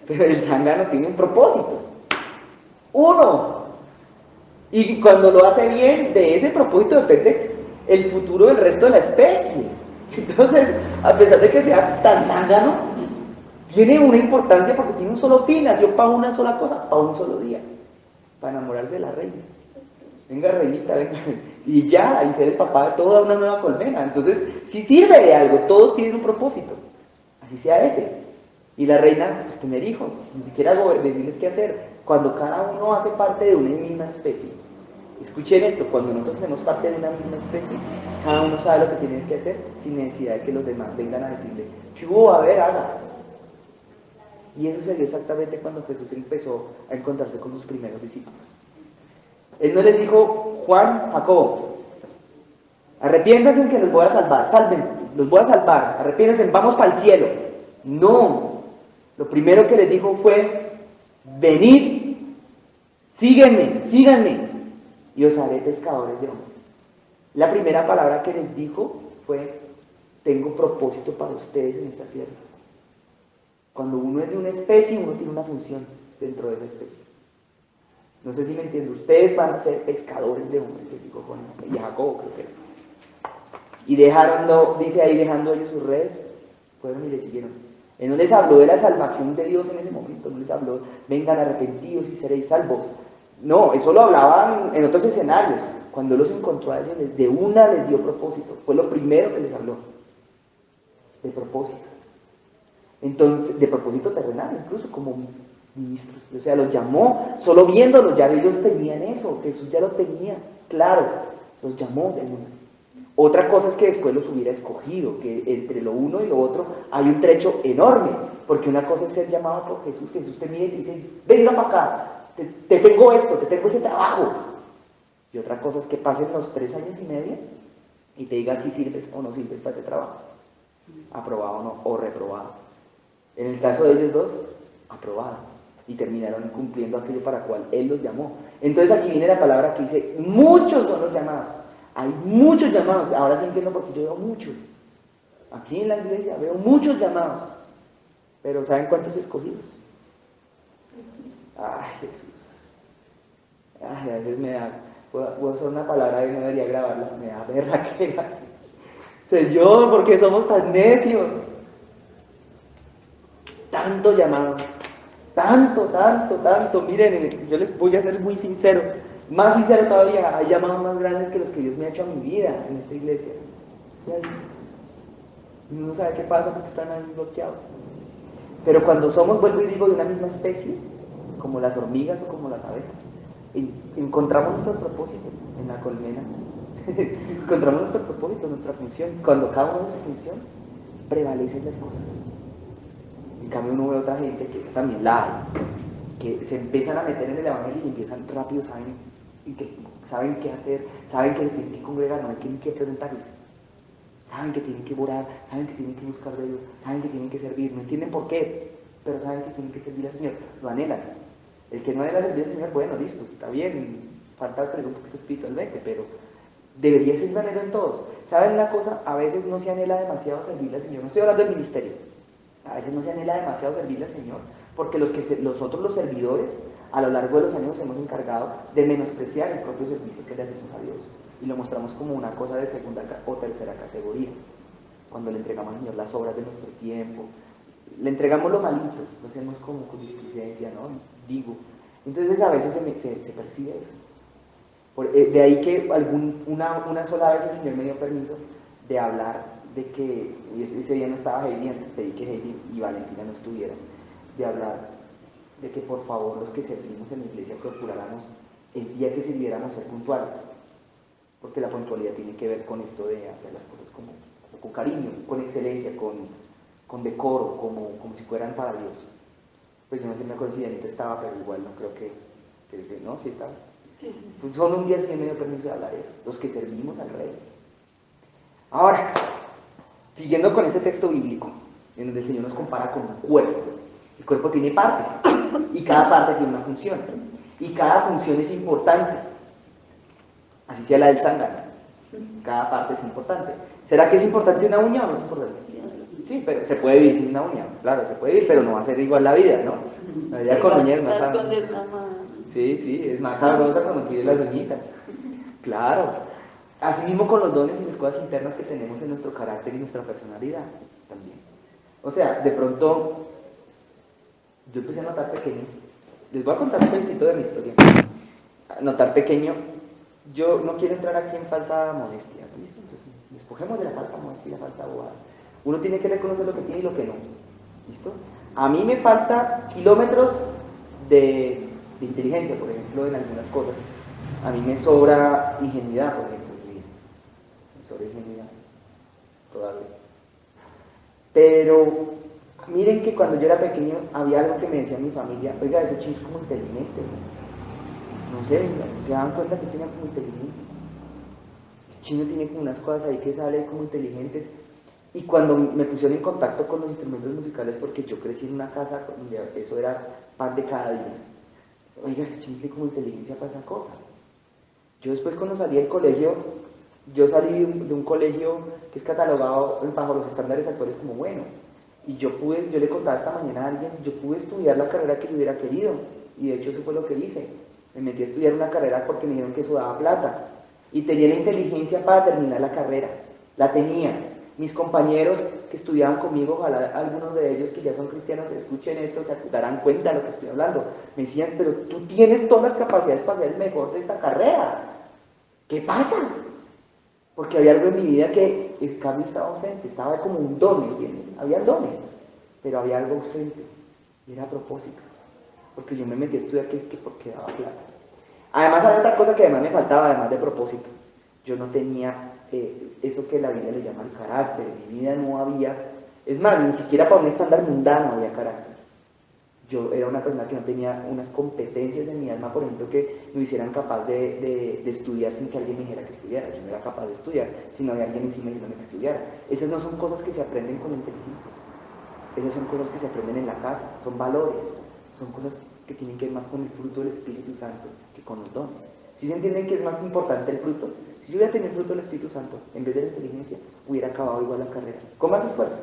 Pero el zángano tiene un propósito. Uno. Y cuando lo hace bien, de ese propósito depende el futuro del resto de la especie. Entonces, a pesar de que sea tan zángano, tiene una importancia porque tiene un solo fin, nació para una sola cosa, para un solo día, para enamorarse de la reina. Venga, reinita, venga. Y ya, y ser el papá de toda una nueva colmena. Entonces, sí sirve de algo, todos tienen un propósito, así sea ese. Y la reina, pues tener hijos, ni siquiera decirles qué hacer, cuando cada uno hace parte de una misma especie. Escuchen esto, cuando nosotros hacemos parte de una misma especie, cada uno sabe lo que tiene que hacer sin necesidad de que los demás vengan a decirle, ¿qué hubo? A ver, haga. Y eso se dio exactamente cuando Jesús empezó a encontrarse con sus primeros discípulos. Él no les dijo, Juan, Jacobo, arrepiéntanse que los voy a salvar, sálvense, los voy a salvar, arrepiéntanse, vamos para el cielo. No, lo primero que les dijo fue, venid, síganme, y os haré pescadores de hombres. La primera palabra que les dijo fue, tengo propósito para ustedes en esta tierra. Cuando uno es de una especie, uno tiene una función dentro de esa especie. No sé si me entienden. Ustedes van a ser pescadores de hombres, les dijo Juan y Jacobo, creo que era. Y dejaron, no, dice ahí, dejando ellos sus redes, fueron y le siguieron. Él no les habló de la salvación de Dios en ese momento, no les habló, vengan arrepentidos y seréis salvos. No, eso lo hablaban en otros escenarios. Cuando él los encontró a ellos, de una les dio propósito. Fue lo primero que les habló. De propósito. Entonces, de propósito terrenal, incluso como ministros. O sea, los llamó, solo viéndolos, ya ellos tenían eso, Jesús ya lo tenía, claro, los llamó de una. Otra cosa es que después los hubiera escogido, que entre lo uno y lo otro hay un trecho enorme, porque una cosa es ser llamado por Jesús, Jesús te mira y te dice, venga para acá, te tengo esto, te tengo ese trabajo. Y otra cosa es que pasen los 3 años y medio y te diga si sirves o no sirves para ese trabajo, aprobado o no, o reprobado. En el caso de ellos dos, aprobado, y terminaron cumpliendo aquello para cual Él los llamó. Entonces aquí viene la palabra que dice, muchos son los llamados. Hay muchos llamados, ahora sí entiendo porque yo veo muchos. Aquí en la iglesia veo muchos llamados, pero ¿saben cuántos escogidos? Ay, Jesús. Ay, a veces me da, voy a usar una palabra que no debería grabarla, me da berraquera. Señor, ¿por qué somos tan necios? Tanto llamado, tanto. Miren, yo les voy a ser muy sincero, más sincero todavía, hay llamados más grandes que los que Dios me ha hecho a mi vida en esta iglesia. Y uno sabe qué pasa porque están ahí bloqueados. Pero cuando somos, vuelvo y digo, de una misma especie, como las hormigas o como las abejas, encontramos nuestro propósito en la colmena. Encontramos nuestro propósito, nuestra función. Cuando cada uno de su función, prevalecen las cosas. En cambio uno ve a otra gente que está también la que se empiezan a meter en el evangelio y empiezan rápido, saben qué hacer, saben que se tienen que congregar, no hay que preguntarles. Saben que tienen que orar, saben que tienen que buscar de Dios, saben que tienen que servir, no entienden por qué, pero saben que tienen que servir al Señor, lo anhelan. El que no anhela servir al Señor, bueno, listo, está bien, falta creer un poquito espiritualmente, pero debería ser un anhelo en todos. ¿Saben una cosa? A veces no se anhela demasiado servirle al Señor, no estoy hablando del ministerio, a veces no se anhela demasiado servirle al Señor, porque nosotros los servidores, a lo largo de los años nos hemos encargado de menospreciar el propio servicio que le hacemos a Dios, y lo mostramos como una cosa de segunda o tercera categoría, cuando le entregamos al Señor las obras de nuestro tiempo, le entregamos lo malito, lo hacemos como con displicencia, ¿no? Digo, entonces a veces se percibe eso. De ahí que una sola vez el Señor me dio permiso de hablar de que, ese día no estaba Heidi, antes pedí que Heidi y Valentina no estuvieran, de hablar de que por favor los que servimos en la iglesia procuráramos el día que sirviéramos ser puntuales, porque la puntualidad tiene que ver con esto de hacer las cosas como con cariño, con excelencia, con decoro, como si fueran para Dios. Pues yo no sé, me acuerdo si Anita estaba, pero igual no creo que no, sí estabas. Sí. Pues solo un día sí me dio permiso de hablar de eso, los que servimos al Rey. Ahora, siguiendo con este texto bíblico, en donde el Señor nos compara con un cuerpo. El cuerpo tiene partes, y cada parte tiene una función, y cada función es importante. Así sea la del zángano, cada parte es importante. ¿Será que es importante una uña o no es importante? Sí, pero se puede vivir sin una uña, claro, se puede vivir, pero no va a ser igual la vida, ¿no? La vida con uñas es más sabrosa. Sí, es más sabrosa cuando tiene las uñitas. Claro. Así mismo con los dones y las cosas internas que tenemos en nuestro carácter y nuestra personalidad también. O sea, de pronto, yo empecé a notar pequeño, les voy a contar un pedacito de mi historia. Notar pequeño, yo no quiero entrar aquí en falsa modestia, ¿listo? Entonces, despojemos de la falsa modestia y la falsa bobada. Uno tiene que reconocer lo que tiene y lo que no, ¿listo? A mí me falta kilómetros de inteligencia, por ejemplo, en algunas cosas. A mí me sobra ingenuidad, por ejemplo, en mi vida. Me sobra ingenuidad, todavía. Pero miren que cuando yo era pequeño había algo que me decía mi familia, oiga, ese chico es como inteligente, no sé, se dan cuenta que tiene como inteligencia. El chino tiene como unas cosas ahí que sale como inteligentes. Y cuando me pusieron en contacto con los instrumentos musicales, porque yo crecí en una casa donde eso era pan de cada día, oiga, ese chino tiene como inteligencia para esa cosa. Yo después cuando salí del colegio, yo salí de un colegio que es catalogado bajo los estándares actuales como bueno. Y yo le contaba esta mañana a alguien, yo pude estudiar la carrera que yo hubiera querido, y de hecho eso fue lo que hice. Me metí a estudiar una carrera porque me dijeron que eso daba plata. Y tenía la inteligencia para terminar la carrera. La tenía. Mis compañeros que estudiaban conmigo, ojalá algunos de ellos que ya son cristianos escuchen esto, se darán cuenta de lo que estoy hablando. Me decían, pero tú tienes todas las capacidades para ser el mejor de esta carrera. ¿Qué pasa? Porque había algo en mi vida que el cambio estaba ausente, estaba como un don, ¿entienden? Había dones, pero había algo ausente, y era a propósito. Porque yo me metí a estudiar que es que porque daba plata. Además había otra cosa que además me faltaba, además de propósito. Yo no tenía eso que la Biblia le llama el carácter. En mi vida no había, es más, ni siquiera para un estándar mundano había carácter. Yo era una persona que no tenía unas competencias en mi alma, por ejemplo, que me hicieran capaz de estudiar sin que alguien me dijera que estudiara. Yo no era capaz de estudiar si no había alguien encima diciéndome que estudiara. Esas no son cosas que se aprenden con inteligencia. Esas son cosas que se aprenden en la casa, son valores, son cosas que tienen que ver más con el fruto del Espíritu Santo que con los dones. ¿Sí se entienden que es más importante el fruto? Si yo hubiera tenido el fruto del Espíritu Santo en vez de la inteligencia, hubiera acabado igual la carrera, con más esfuerzo,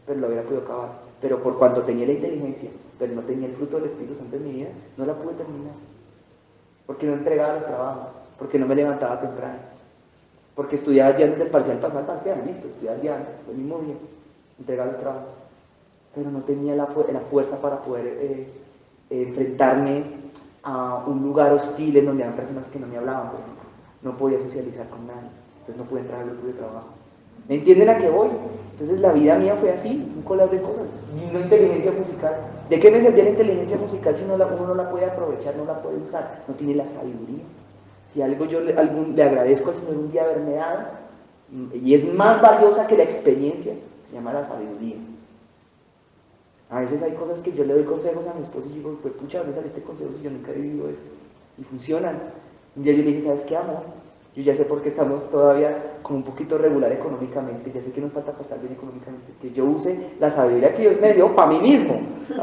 pero lo hubiera podido acabar. Pero por cuanto tenía la inteligencia, pero no tenía el fruto del Espíritu Santo en mi vida, no la pude terminar. Porque no entregaba los trabajos, porque no me levantaba temprano, porque estudiaba el día antes del parcial, pasaba el parcial, listo, estudiaba el día antes, el mismo día, entregaba los trabajos. Pero no tenía la fuerza para poder enfrentarme a un lugar hostil en donde había personas que no me hablaban, por ejemplo. No podía socializar con nadie, entonces no pude entrar al grupo de trabajo. ¿Me entienden a qué voy? Entonces la vida mía fue así, un colado de cosas, y una inteligencia musical. ¿De qué me servía la inteligencia musical si uno no la puede aprovechar, no la puede usar? No tiene la sabiduría. Si algo yo le agradezco al Señor un día haberme dado, y es más valiosa que la experiencia, se llama la sabiduría. A veces hay cosas que yo le doy consejos a mi esposo y digo, pues pucha, ¿dónde sale este consejo si yo nunca he vivido esto? Y funcionan. Un día yo le dije, ¿sabes qué, amor? Yo ya sé por qué estamos todavía como un poquito regular económicamente, ya sé que nos falta para estar bien económicamente, que yo use la sabiduría que Dios me dio para mí mismo,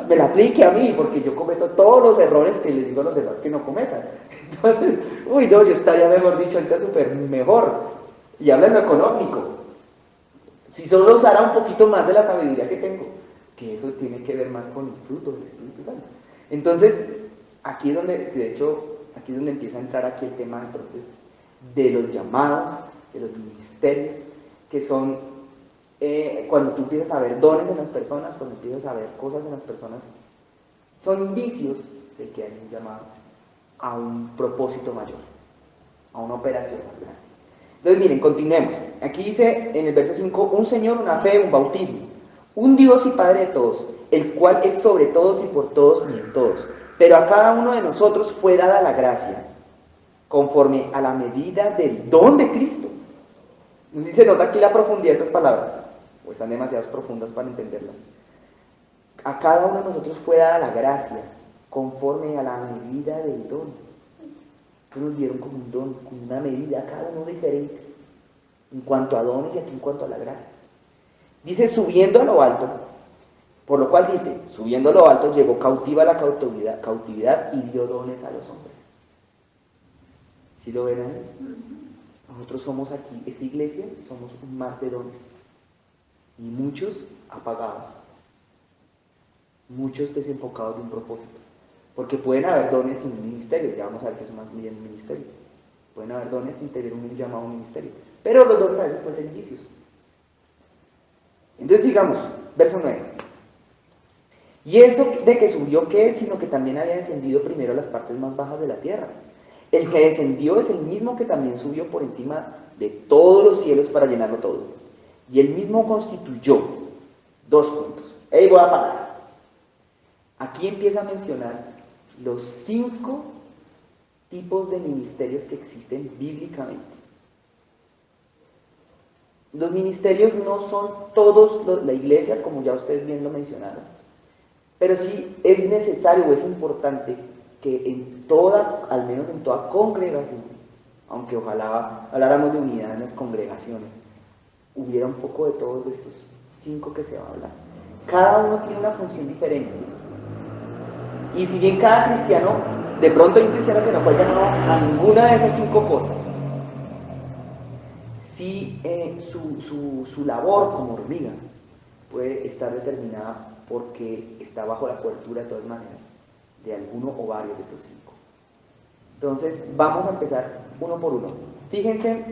me la aplique a mí, porque yo cometo todos los errores que les digo a los demás que no cometan. Entonces, uy, no, yo estaría, mejor dicho, ahorita súper mejor. Y habla en lo económico. Si solo usara un poquito más de la sabiduría que tengo, que eso tiene que ver más con el fruto del Espíritu Santo. Entonces, aquí es donde, de hecho, aquí es donde empieza a entrar aquí el tema, entonces, de los llamados, de los ministerios, que son, cuando tú empiezas a ver dones en las personas, cuando empiezas a ver cosas en las personas, son indicios de que hay un llamado a un propósito mayor, a una operación más grande. Entonces, miren, continuemos. Aquí dice en el verso 5, un Señor, una fe, un bautismo, un Dios y Padre de todos, el cual es sobre todos y por todos y en todos. Pero a cada uno de nosotros fue dada la gracia, conforme a la medida del don de Cristo. No sé si se nota aquí la profundidad de estas palabras, o están demasiado profundas para entenderlas. A cada uno de nosotros fue dada la gracia, conforme a la medida del don. Entonces nos dieron como un don, como una medida, a cada uno diferente, en cuanto a dones y aquí en cuanto a la gracia. Dice, subiendo a lo alto, por lo cual dice, subiendo a lo alto, llevó cautiva la cautividad y dio dones a los hombres. ¿Sí lo ven ahí? Nosotros somos aquí, esta iglesia, somos un mar de dones. Y muchos apagados, muchos desenfocados de un propósito. Porque pueden haber dones sin un ministerio, ya vamos a ver que es más bien un ministerio. Pueden haber dones sin tener un llamado ministerio. Pero los dones a veces pueden ser indicios. Entonces digamos, verso 9. Y eso de que subió, ¿qué es? Sino que también había descendido primero a las partes más bajas de la tierra. El que descendió es el mismo que también subió por encima de todos los cielos para llenarlo todo. Y él mismo constituyó, 2 puntos. Ahí voy a parar. Aquí empieza a mencionar los 5 tipos de ministerios que existen bíblicamente. Los ministerios no son todos la iglesia, como ya ustedes bien lo mencionaron, pero sí es necesario o es importante que en toda, al menos en toda congregación, aunque ojalá habláramos de unidad en las congregaciones, hubiera un poco de todos estos 5 que se va a hablar. Cada uno tiene una función diferente. Y si bien cada cristiano, de pronto hay un cristiano que no fue llamado a ninguna de esas 5 cosas, sí su labor como hormiga puede estar determinada porque está bajo la cobertura de todas maneras de alguno o varios de estos 5. Entonces, vamos a empezar uno por uno. Fíjense,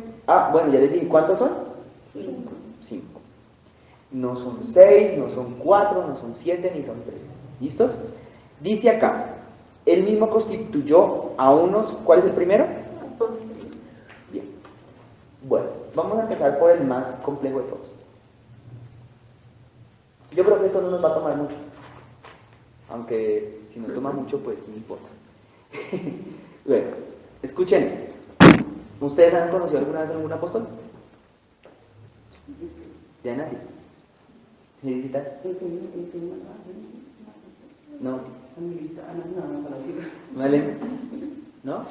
bueno, ya les dije, ¿cuántos son? 5. No son 6, no son 4, no son 7, ni son 3. ¿Listos? Dice acá, él mismo constituyó a unos, ¿cuál es el primero? Apóstoles. Bien. Bueno, vamos a empezar por el más complejo de todos. Yo creo que esto no nos va a tomar mucho. Aunque si nos toma mucho, pues no importa. Bueno, escuchen esto. ¿Ustedes han conocido alguna vez a algún apóstol? ¿Ya nací? ¿Sí, visita? No. ¿Vale? ¿No?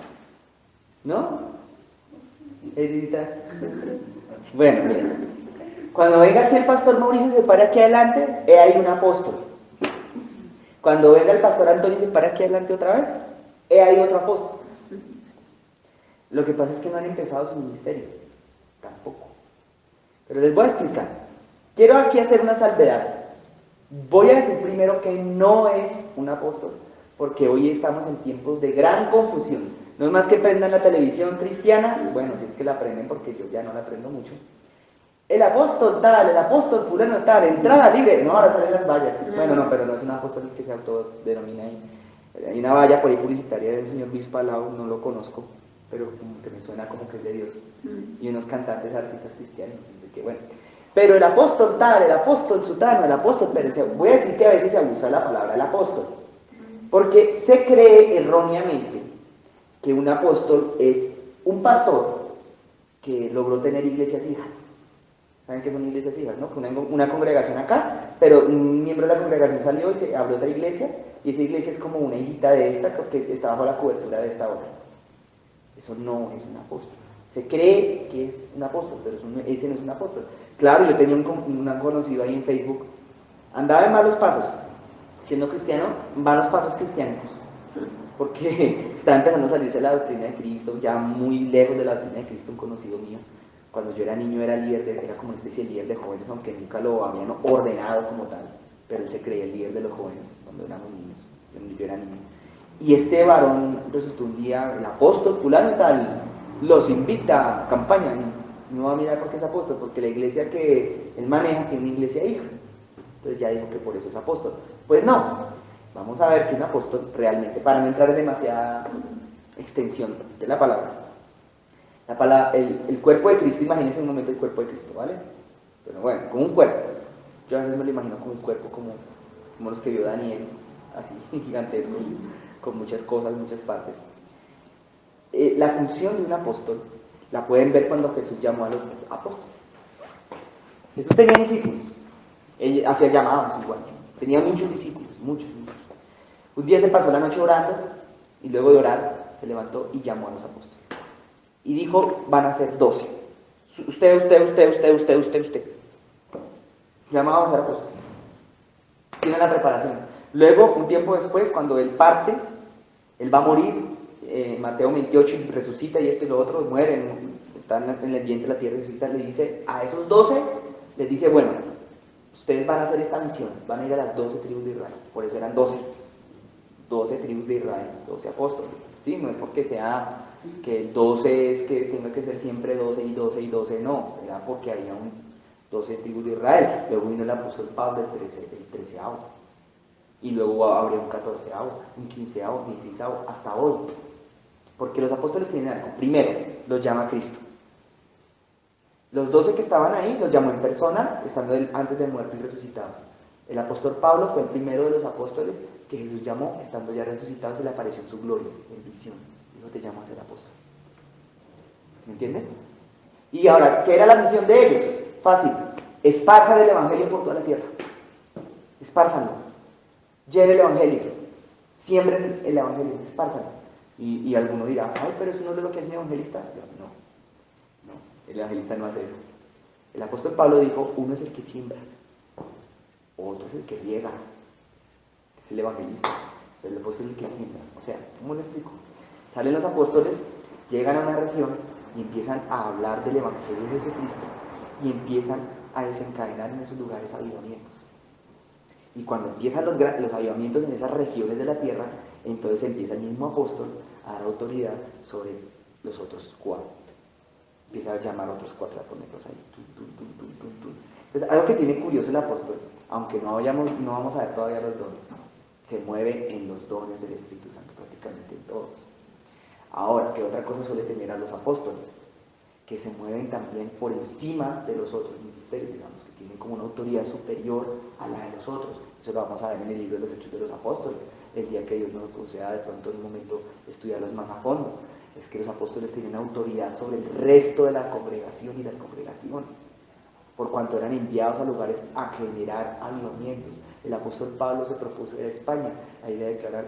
¿No? ¿Visita? Bueno, bien. Cuando venga aquí el pastor Mauricio se para aquí adelante, hay un apóstol. Cuando venga el pastor Antonio se para aquí adelante otra vez, hay otro apóstol. Lo que pasa es que no han empezado su ministerio, tampoco. Pero les voy a explicar. Quiero aquí hacer una salvedad. Voy a decir primero que no es un apóstol, porque hoy estamos en tiempos de gran confusión. No es más que prendan la televisión cristiana, bueno, si es que la prenden, porque yo ya no la prendo mucho. El apóstol tal, el apóstol fulano tal, entrada libre. No, ahora salen las vallas. Bueno, no, pero no es un apóstol que se autodenomina ahí. Hay una valla por ahí publicitaria del señor Bispo al lado, no lo conozco, pero como que me suena como que es de Dios. Y unos cantantes, artistas cristianos, así que bueno. Pero el apóstol tal, el apóstol sutano, el apóstol Pérez, voy a decir que a veces se abusa la palabra del apóstol, porque se cree erróneamente que un apóstol es un pastor que logró tener iglesias hijas. ¿Saben qué son iglesias hijas, no? Una congregación acá, pero un miembro de la congregación salió y se abrió otra iglesia, y esa iglesia es como una hijita de esta, porque está bajo la cobertura de esta otra. Eso no es un apóstol. Se cree que es un apóstol, pero ese no es un apóstol. Claro, yo tenía un conocido ahí en Facebook, andaba en malos pasos, siendo cristiano, malos pasos cristianos, porque estaba empezando a salirse de la doctrina de Cristo, ya muy lejos de la doctrina de Cristo, un conocido mío. Cuando yo era niño era era como una especie de líder de jóvenes, aunque nunca lo habían ordenado como tal, pero él se creía el líder de los jóvenes cuando éramos niños, cuando yo era niño. Y este varón resultó un día, el apóstol fulano y tal, los invita a campaña, y no va a mirar porque es apóstol, porque la iglesia que él maneja tiene una iglesia hija. Entonces ya dijo que por eso es apóstol. Pues no, vamos a ver que un apóstol realmente, para no entrar en demasiada extensión de la palabra. El cuerpo de Cristo, imagínense un momento el cuerpo de Cristo, ¿vale? Pero bueno, como un cuerpo. Yo a veces me lo imagino como un cuerpo como los que vio Daniel, así, gigantescos, con muchas cosas, muchas partes. La función de un apóstol la pueden ver cuando Jesús llamó a los apóstoles. Jesús tenía discípulos, él hacía llamados igual, tenía muchos discípulos, muchos. Un día se pasó la noche orando y luego de orar se levantó y llamó a los apóstoles. Y dijo, van a ser 12. Usted. Llamaba a ser apóstoles. Sigan la preparación. Luego, un tiempo después, cuando él parte, él va a morir, Mateo 28, y resucita y esto y lo otro, mueren, están en el vientre de la tierra, resucita, le dice a esos 12, les dice, bueno, ustedes van a hacer esta misión, van a ir a las 12 tribus de Israel, por eso eran 12 tribus de Israel, 12 apóstoles, ¿sí? No es porque sea que el 12 es que tenga que ser siempre 12 y 12 y 12, no, era porque había 12 tribus de Israel, luego vino el apóstol Pablo el 13º, y luego habría un 14º, un 15º, 16º, hasta hoy, porque los apóstoles tienen algo. Primero, los llama Cristo. Los 12 que estaban ahí los llamó en persona, estando antes de muerto y resucitado. El apóstol Pablo fue el primero de los apóstoles que Jesús llamó, estando ya resucitado, se le apareció en su gloria, en visión. Dijo, te llamo a ser apóstol. ¿Me entienden? Y ahora, ¿qué era la misión de ellos? Fácil. Esparzan el evangelio por toda la tierra. Espárzanlo. Lleven el evangelio. Siembren el evangelio. Espárzanlo. Y alguno dirá, ay, pero eso no es lo que hace un evangelista. No, el evangelista no hace eso. El apóstol Pablo dijo, uno es el que siembra, otro es el que riega, es el evangelista, pero el apóstol es el que siembra. O sea, ¿cómo lo explico? Salen los apóstoles, llegan a una región y empiezan a hablar del evangelio de Jesucristo y empiezan a desencadenar en esos lugares avivamientos. Y cuando empiezan los avivamientos en esas regiones de la tierra, Entonces empieza el mismo apóstol a dar autoridad sobre los otros 4. Empieza a llamar a otros 4 a ponerlos ahí. Entonces, algo que tiene curioso el apóstol, aunque no vamos a ver todavía los dones, se mueve en los dones del Espíritu Santo prácticamente en todos. Ahora, ¿qué otra cosa suele tener a los apóstoles? Que se mueven también por encima de los otros ministerios, digamos, que tienen como una autoridad superior a la de los otros. Eso lo vamos a ver en el libro de los Hechos de los Apóstoles, el día que Dios nos conceda de pronto en un momento estudiarlos más a fondo. Es que los apóstoles tienen autoridad sobre el resto de la congregación y las congregaciones, por cuanto eran enviados a lugares a generar avivamientos. El apóstol Pablo se propuso ir a España, ahí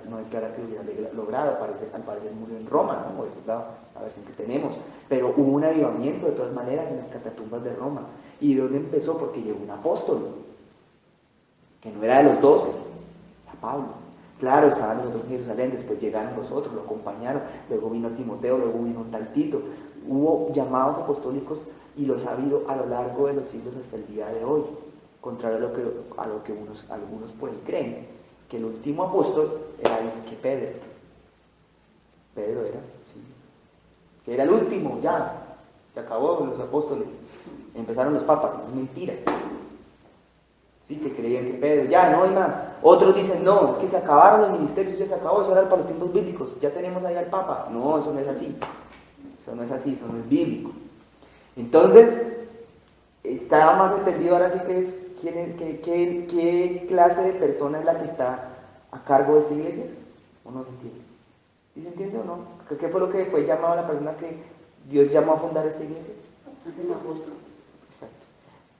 no declara que lo hubiera logrado, al parecer murió en Roma, ¿no? Esa es la versión que tenemos, pero hubo un avivamiento de todas maneras en las catatumbas de Roma. ¿Y de dónde empezó? Porque llegó un apóstol, que no era de los 12, era Pablo. Claro, estaban los otros en Jerusalén, después llegaron los otros, lo acompañaron, luego vino Timoteo, luego vino tal Tito. Hubo llamados apostólicos y los ha habido a lo largo de los siglos hasta el día de hoy, contrario a lo que algunos por ahí creen, que el último apóstol era que Pedro. Pedro era, sí, que era el último, ya, se acabó con los apóstoles, empezaron los papas, eso es mentira. Sí, que creían que Pedro, ya, no hay más. Otros dicen, no, es que se acabaron los ministerios, ya se acabó, eso era para los tiempos bíblicos, ya tenemos ahí al papa. No, eso no es así, eso no es así, eso no es bíblico. Entonces, está más entendido ahora sí que es qué clase de persona es la que está a cargo de esa iglesia, ¿o no se entiende? ¿Sí se entiende o no? ¿Qué fue lo que fue llamado a la persona que Dios llamó a fundar esta iglesia? El apóstol. Exacto.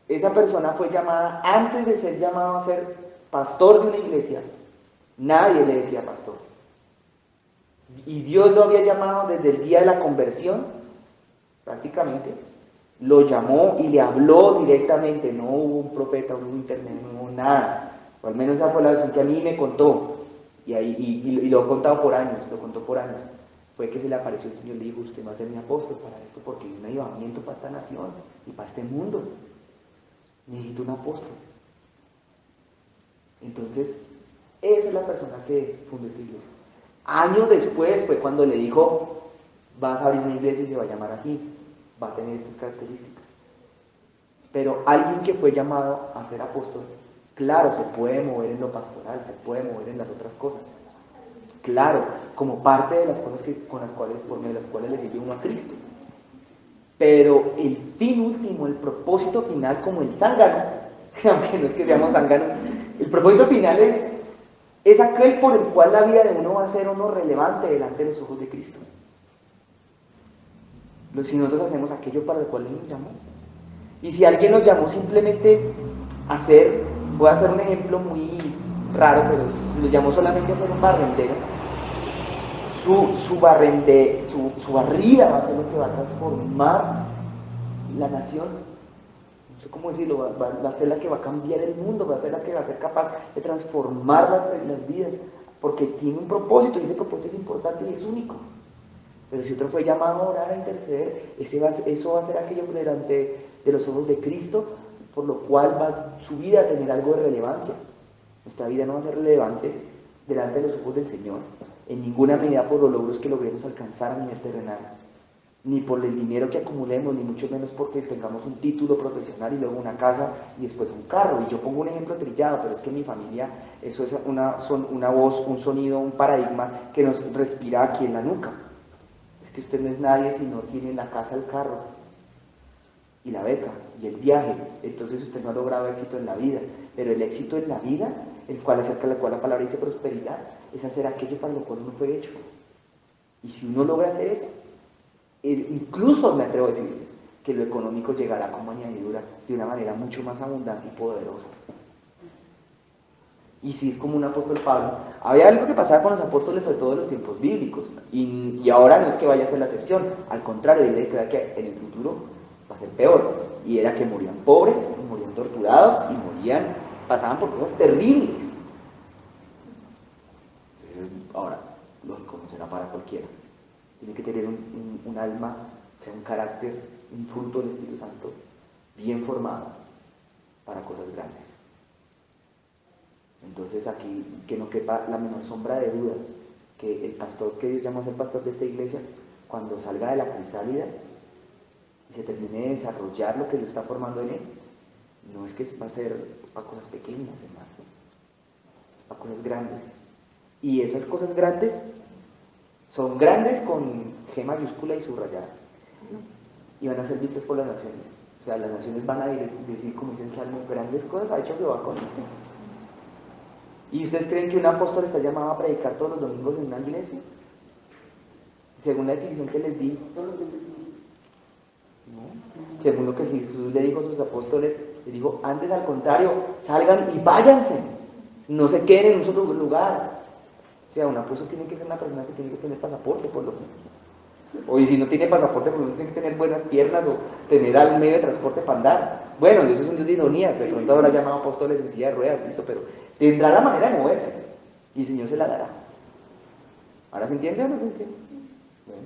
Esa persona fue llamada, antes de ser llamado a ser pastor de una iglesia, nadie le decía pastor. Y Dios lo había llamado desde el día de la conversión, prácticamente. Lo llamó y le habló directamente, no hubo un profeta, no hubo internet, no hubo nada. O al menos esa fue la versión que a mí me contó. Y lo he contado por años, lo contó por años. Fue que se le apareció el Señor y le dijo, usted va a ser mi apóstol para esto, porque hay un avivamiento para esta nación y para este mundo. Necesito un apóstol. Entonces, esa es la persona que fundó esta iglesia. Años después fue cuando le dijo, vas a abrir una iglesia y se va a llamar así, va a tener estas características. Pero alguien que fue llamado a ser apóstol, claro, se puede mover en lo pastoral, se puede mover en las otras cosas. Claro, como parte de las cosas por medio de las cuales le sirve uno a Cristo. Pero el fin último, el propósito final, como el zángano, aunque no es que seamos zánganos, el propósito final es aquel por el cual la vida de uno va a ser o no relevante delante de los ojos de Cristo. Si nosotros hacemos aquello para el cual Él nos llamó. Y si alguien nos llamó simplemente a hacer, voy a hacer un ejemplo muy raro, pero si lo llamó solamente a ser un barrendero, su barrida va a ser lo que va a transformar la nación. No sé cómo decirlo, va a ser la que va a cambiar el mundo, va a ser la que va a ser capaz de transformar las vidas, porque tiene un propósito y ese propósito es importante y es único. Pero si otro fue llamado a orar, a interceder, eso va a ser aquello delante de los ojos de Cristo, por lo cual va su vida a tener algo de relevancia. Nuestra vida no va a ser relevante delante de los ojos del Señor, en ninguna medida por los logros que logremos alcanzar a nivel terrenal, ni por el dinero que acumulemos, ni mucho menos porque tengamos un título profesional y luego una casa y después un carro. Y yo pongo un ejemplo trillado, pero es que en mi familia eso es una voz, un sonido, un paradigma que nos respira aquí en la nuca. Es que usted no es nadie si no tiene la casa, el carro y la beca y el viaje, entonces usted no ha logrado éxito en la vida. Pero el éxito en la vida, acerca de la cual la palabra dice prosperidad, es hacer aquello para lo cual uno fue hecho. Y si uno logra hacer eso, incluso me atrevo a decirles que lo económico llegará como añadidura de una manera mucho más abundante y poderosa. Y si es como un apóstol Pablo, había algo que pasaba con los apóstoles, sobre todo en los tiempos bíblicos, y ahora no es que vaya a ser la excepción, al contrario, debe quedar que en el futuro va a ser peor, y era que morían pobres, y morían torturados, y pasaban por cosas terribles. Entonces, ahora, lógico, no será para cualquiera. Tiene que tener un alma, o sea, un carácter, un fruto del Espíritu Santo bien formado para cosas grandes. Entonces aquí, que no quepa la menor sombra de duda, que el pastor que Dios llamó a ser pastor de esta iglesia, cuando salga de la crisálida y se termine de desarrollar lo que Dios está formando en él, no es que va a ser para cosas pequeñas, hermanos, para cosas grandes. Y esas cosas grandes son grandes con G mayúscula y subrayada, y van a ser vistas por las naciones. O sea, las naciones van a decir, como dice el Salmo, grandes cosas ha hecho Jehová con este. ¿Y ustedes creen que un apóstol está llamado a predicar todos los domingos en una iglesia? Según la definición que les di. No. Según lo que Jesús le dijo a sus apóstoles, le dijo, antes al contrario, salgan y váyanse. No se queden en un solo lugar. O sea, un apóstol tiene que ser una persona que tiene que tener pasaporte, por lo menos. O y si no tiene pasaporte, pues uno tiene que tener buenas piernas o tener algún medio de transporte para andar. Bueno, Dios es un Dios de ironías, de pronto habrá llamado apóstoles en silla de ruedas, listo, pero tendrá la manera de moverse y el Señor se la dará. ¿Ahora se entiende o no se entiende? Bueno.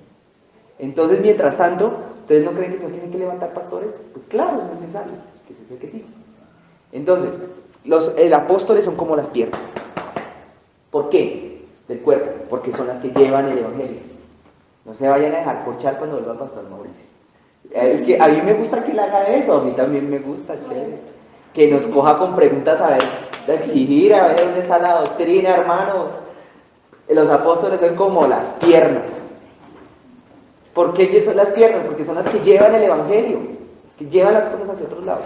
Entonces, mientras tanto, ¿ustedes no creen que el Señor tiene que levantar pastores? Pues claro, son necesarios, que se sé que sí. Entonces, los apóstoles son como las piernas. ¿Por qué? Del cuerpo, porque son las que llevan el evangelio. No se vayan a dejar corchar cuando vuelva el pastor Mauricio. Es que a mí me gusta que él haga eso, a mí también me gusta, chévere. Que nos coja con preguntas a ver, a exigir, a ver dónde está la doctrina, hermanos. Los apóstoles son como las piernas. ¿Por qué son las piernas? Porque son las que llevan el evangelio, que llevan las cosas hacia otros lados.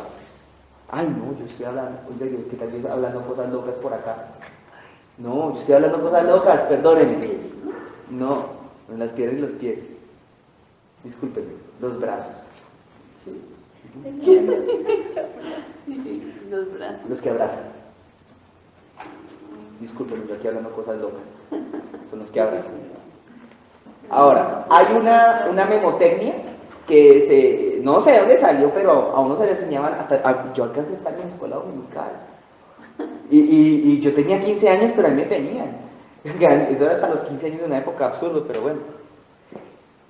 Ay, no, yo estoy hablando, oiga, yo que tal vez hablando cosas locas por acá. No, yo estoy hablando cosas locas, perdónenme. No, las piernas y los pies. Discúlpenme, los brazos. Sí. Los brazos. Los que abrazan. Discúlpenme, yo aquí hablando cosas locas. Son los que abrazan. Ahora, hay una memotecnia que no sé de dónde salió, pero a uno se le enseñaban yo alcancé a estar en la escuela dominical. Y yo tenía 15 años, pero a mí me tenían. Eso era hasta los 15 años, una época absurda, pero bueno.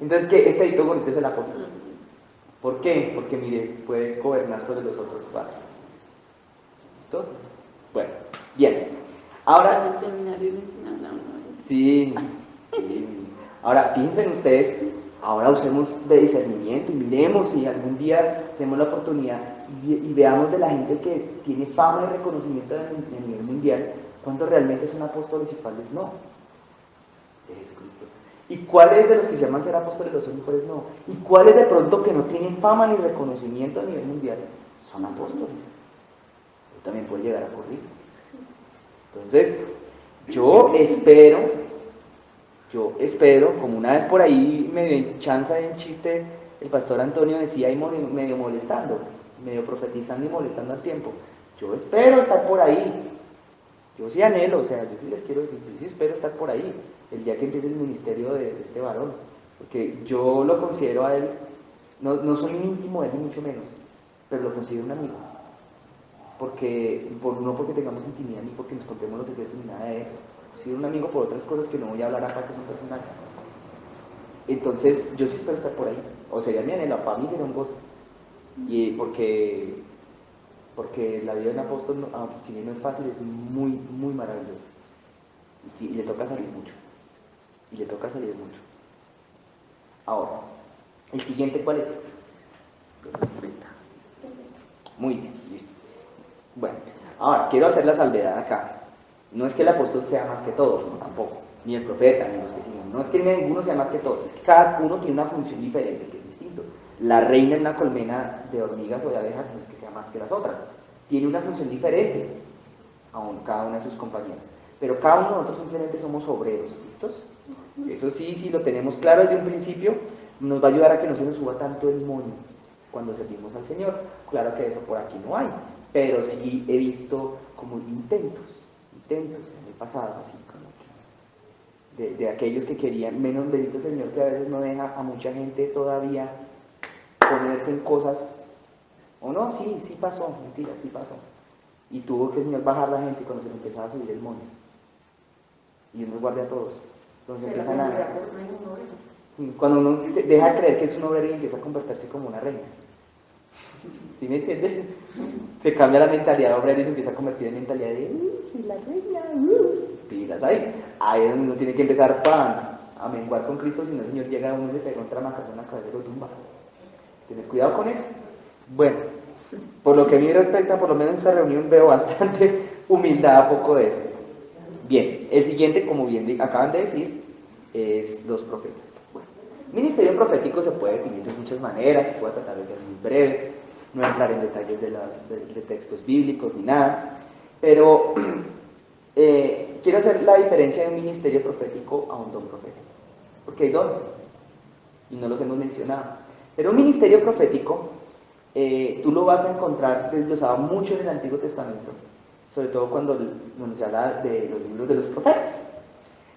Entonces, ¿qué? Este edito bonito es el apóstol. ¿Por qué? Porque, mire, puede gobernar sobre los otros 4. ¿Listo? Bueno, bien. Ahora... Sí. Ahora, fíjense en ustedes, ahora usemos de discernimiento y miremos si algún día tenemos la oportunidad y veamos de la gente que tiene fama y reconocimiento a nivel mundial, cuántos realmente son apóstoles y cuáles no. De Jesucristo. ¿Y cuáles de los que se llaman ser apóstoles lo son y cuáles no? ¿Y cuáles de pronto que no tienen fama ni reconocimiento a nivel mundial son apóstoles? Eso también puede llegar a ocurrir. Entonces, yo espero, como una vez por ahí medio en chanza en chiste, el pastor Antonio decía ahí medio molestando, medio profetizando y molestando al tiempo. Yo espero estar por ahí. Yo sí anhelo, o sea, yo sí les quiero decir, yo sí espero estar por ahí, el día que empiece el ministerio de este varón, porque yo lo considero a él, no soy un íntimo de él, ni mucho menos, pero lo considero un amigo, no porque tengamos intimidad, ni porque nos contemos los secretos, ni nada de eso, considero un amigo por otras cosas que no voy a hablar acá, que son personales. Entonces, yo sí espero estar por ahí, o sería mi anhelo, para mí sería un gozo, y porque la vida de un apóstol, si bien no es fácil, es muy, muy maravillosa. Y le toca salir mucho. Ahora, ¿el siguiente cuál es? Muy bien, listo. Bueno, ahora, quiero hacer la salvedad acá. No es que el apóstol sea más que todos, no, tampoco. Ni el profeta, ni los que siguen. No es que ninguno sea más que todos. Es que cada uno tiene una función diferente, que es distinto. La reina en una colmena de hormigas o de abejas no es que sea más que las otras. Tiene una función diferente a cada una de sus compañeras. Pero cada uno de nosotros simplemente somos obreros, ¿listos? Eso sí lo tenemos claro desde un principio, nos va a ayudar a que no se nos suba tanto el moño cuando servimos al Señor. Claro que eso por aquí no hay, pero sí he visto como intentos en el pasado, así como que de aquellos que querían, menos bendito Señor que a veces no deja a mucha gente todavía ponerse en cosas, o no, sí pasó, mentira, sí pasó. Y tuvo que el Señor bajar la gente cuando se le empezaba a subir el moño. Y Dios nos guarde a todos. Entonces empiezan a... Cuando uno deja de creer que es un obrero y empieza a convertirse como una reina. ¿Sí me entiendes? Se cambia la mentalidad de obrero y se empieza a convertir en mentalidad de soy la reina, pilas ahí. Ahí es donde uno tiene que empezar a menguar con Cristo, si no el Señor llega a uno y le pega un tramacazo en la cabeza y lo tumba. Tener cuidado con eso. Bueno, por lo que a mí respecta, por lo menos en esta reunión veo bastante humildad a poco de eso. Bien, el siguiente, como bien acaban de decir, es los profetas. Bueno, ministerio profético se puede definir de muchas maneras, se puede tratar de ser muy breve, no entrar en detalles de textos bíblicos ni nada, pero quiero hacer la diferencia de un ministerio profético a un don profético, porque hay dones, y no los hemos mencionado. Pero un ministerio profético, tú lo vas a encontrar desglosado mucho en el Antiguo Testamento, sobre todo cuando se habla de los libros de los profetas.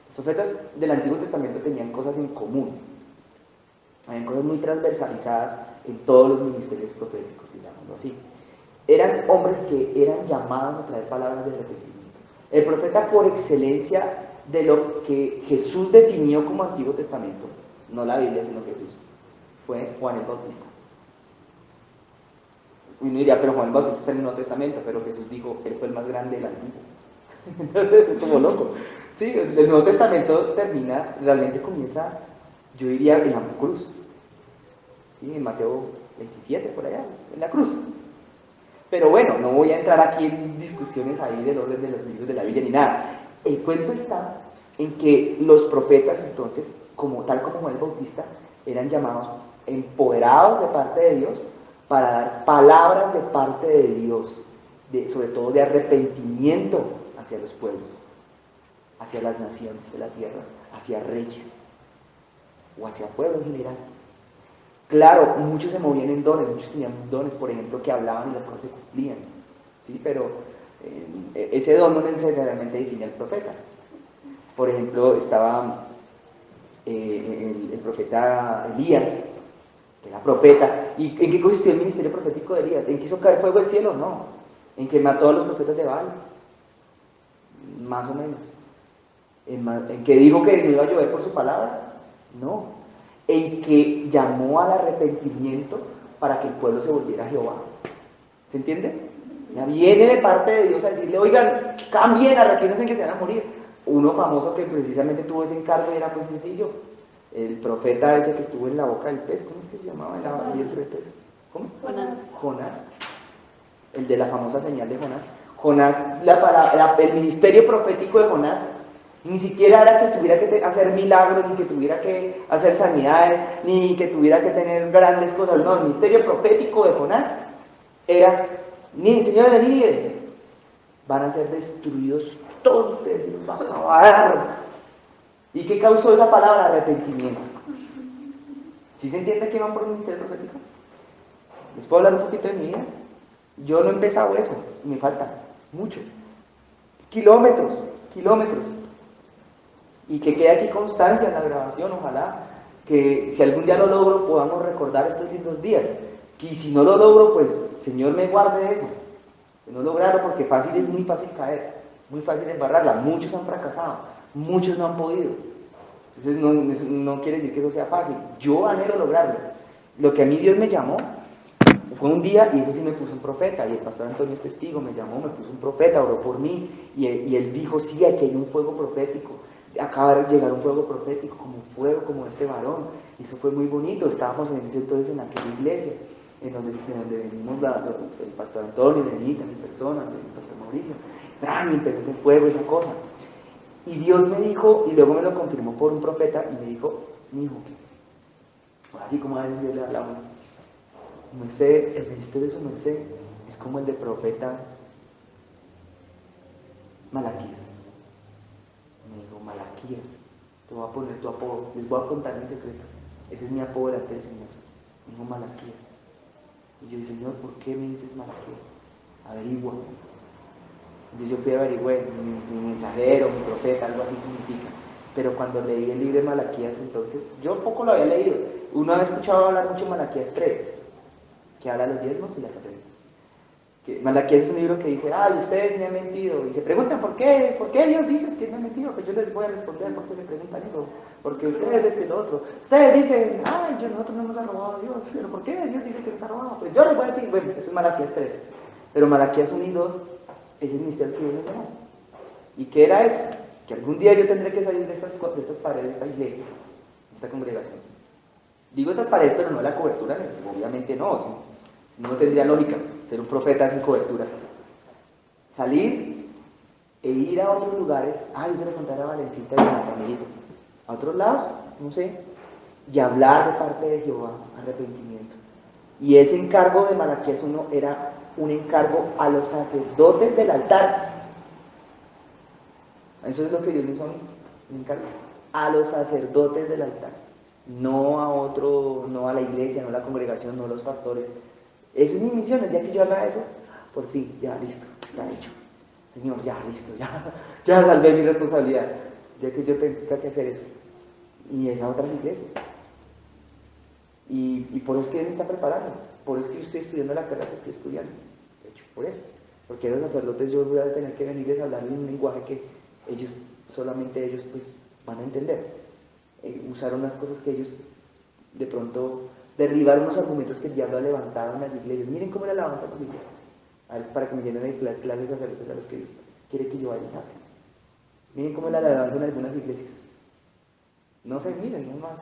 Los profetas del Antiguo Testamento tenían cosas en común, habían cosas muy transversalizadas en todos los ministerios proféticos, digámoslo así. Eran hombres que eran llamados a traer palabras de arrepentimiento. El profeta por excelencia de lo que Jesús definió como Antiguo Testamento, no la Biblia sino Jesús, fue Juan el Bautista. Uno diría, pero Juan el Bautista está en el Nuevo Testamento, pero Jesús dijo, él fue el más grande del Antiguo. Entonces es como loco. Sí, el Nuevo Testamento termina, realmente comienza, yo diría, en la cruz. ¿Sí? En Mateo 27, por allá, en la cruz. Pero bueno, no voy a entrar aquí en discusiones ahí del orden de los libros de la Biblia ni nada. El cuento está en que los profetas entonces, tal como Juan el Bautista, eran llamados empoderados de parte de Dios para dar palabras de parte de Dios, sobre todo de arrepentimiento hacia los pueblos, hacia las naciones de la tierra, hacia reyes o hacia pueblo en general. Claro, muchos se movían en dones, muchos tenían dones, por ejemplo, que hablaban y las cosas se cumplían, ¿sí? Pero ese don no necesariamente define al profeta. Por ejemplo, estaba el profeta Elías, que era profeta. ¿Y en qué consistió el ministerio profético de Elías? ¿En que hizo caer fuego del cielo? No. ¿En que mató a los profetas de Baal? Más o menos. ¿En que dijo que no iba a llover por su palabra? No. En que llamó al arrepentimiento para que el pueblo se volviera a Jehová. ¿Se entiende? Ya viene de parte de Dios a decirle, oigan, cambien, arrepiéntense en que se van a morir. Uno famoso que precisamente tuvo ese encargo era muy sencillo. El profeta ese que estuvo en la boca del pez, ¿cómo es que se llamaba? En la vientre del pez. ¿Cómo? Jonás. El de la famosa señal de Jonás. Jonás, el ministerio profético de Jonás ni siquiera era que tuviera que hacer milagros, ni que tuviera que hacer sanidades, ni que tuviera que tener grandes cosas. No, el ministerio profético de Jonás era, señores de Nínive, van a ser destruidos todos ustedes, los van a acabar. ¿Y qué causó esa palabra? Arrepentimiento. ¿Sí se entiende que van por el ministerio profético? ¿Les puedo hablar un poquito de mi vida? Yo no he empezado eso, me falta mucho. Kilómetros. Y que quede aquí constancia en la grabación, ojalá que si algún día lo logro podamos recordar estos lindos días. Y si no lo logro, pues Señor me guarde eso, de no lograrlo, porque fácil es muy fácil caer, muy fácil embarrarla. Muchos han fracasado, muchos no han podido. Entonces no quiere decir que eso sea fácil. Yo anhelo lograrlo. Lo que a mí Dios me llamó fue un día, y eso sí me puso un profeta, y el pastor Antonio es testigo, me llamó, me puso un profeta, oró por mí, y él dijo, sí, aquí hay un fuego profético. Acaba de llegar un fuego profético, como fuego, como este varón, y eso fue muy bonito. Estábamos en ese entonces en aquella iglesia, de donde venimos el pastor Antonio, Benita, mi persona, el pastor Mauricio, y empezó ese fuego, esa cosa. Y Dios me dijo, y luego me lo confirmó por un profeta, y me dijo, mi hijo, así como a veces Dios le habla a uno, el ministerio de su merced es como el de profeta Malaquías. Me dijo, Malaquías, te voy a poner tu apodo, les voy a contar mi secreto. Ese es mi apodo delante del Señor. Me dijo, Malaquías. Y yo dije, Señor, ¿por qué me dices Malaquías? Averigua. Entonces yo fui a averiguar, mi mensajero, mi profeta, algo así significa. Pero cuando leí el libro de Malaquías, entonces, yo poco lo había leído. Uno había escuchado hablar mucho de Malaquías 3, que habla de los diezmos y las ofrendas. Malaquías es un libro que dice, ustedes me han mentido. Y se preguntan, ¿por qué Dios dice que me han mentido? Pues yo les voy a responder, ¿por qué se preguntan eso? Porque ustedes lo otro. Ustedes dicen, nosotros no nos ha robado Dios. ¿Pero por qué Dios dice que nos ha robado? Pues yo les voy a decir, bueno, eso es Malaquías 3. Pero Malaquías 1 y 2 es el ministerio que Dios me llamó. ¿Y qué era eso? que algún día yo tendré que salir de estas paredes de esta iglesia, de esta congregación. Digo estas paredes, pero no la cobertura, obviamente no, si no tendría lógica ser un profeta sin cobertura. Salir e ir a otros lugares, yo se lo contaré a Valencita y a Camilito, a otros lados, no sé, y hablar de parte de Jehová, arrepentimiento. Y ese encargo de Malaquías 1 era un encargo a los sacerdotes del altar. Eso es lo que Dios me hizo a mí, un encargo a los sacerdotes del altar, no a otro, no a la iglesia, no a la congregación, no a los pastores. Esa es mi misión. El día que yo haga eso, por fin, ya listo, está hecho. Señor, ya listo, ya salvé mi responsabilidad. Ya que yo tenga que hacer eso. Y es a otras iglesias. Y por eso es que Él está preparando. Por eso es que yo estoy estudiando la carrera que estoy estudiando. De hecho, por eso. Porque a los sacerdotes yo voy a tener que venirles a hablar en un lenguaje que solamente ellos pues van a entender. Usar unas cosas que ellos de pronto derribar unos argumentos que el diablo ha levantado en las iglesias. Miren cómo la alabanza con iglesias. A veces para que me llenen de clases sacerdotes a los que Dios quiere que yo vaya y saque. Miren cómo la alabanza en algunas iglesias. No sé, miren, no más.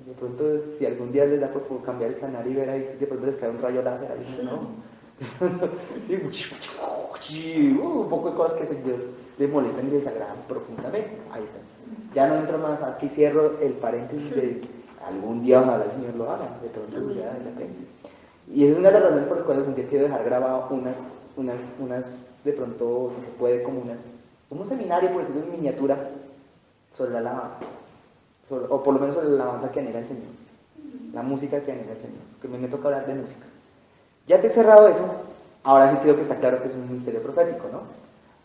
De pronto, si algún día les da por cambiar el canal y ver ahí, de pronto les cae un rayo láser ahí, no. Un poco de cosas que les molestan y les agradan profundamente. Ahí están. Ya no entro más, aquí cierro el paréntesis de algún día ojalá el Señor lo haga, de pronto ya de repente. Y esa es una de las razones por las cuales un día quiero dejar grabado unas de pronto, si se puede, como un seminario, por decirlo en miniatura, sobre la alabanza. O por lo menos sobre la alabanza que anhela el Señor, la música que anhela el Señor, que me toca hablar de música. Ya que he cerrado eso, ahora sí creo que está claro que es un ministerio profético, ¿no?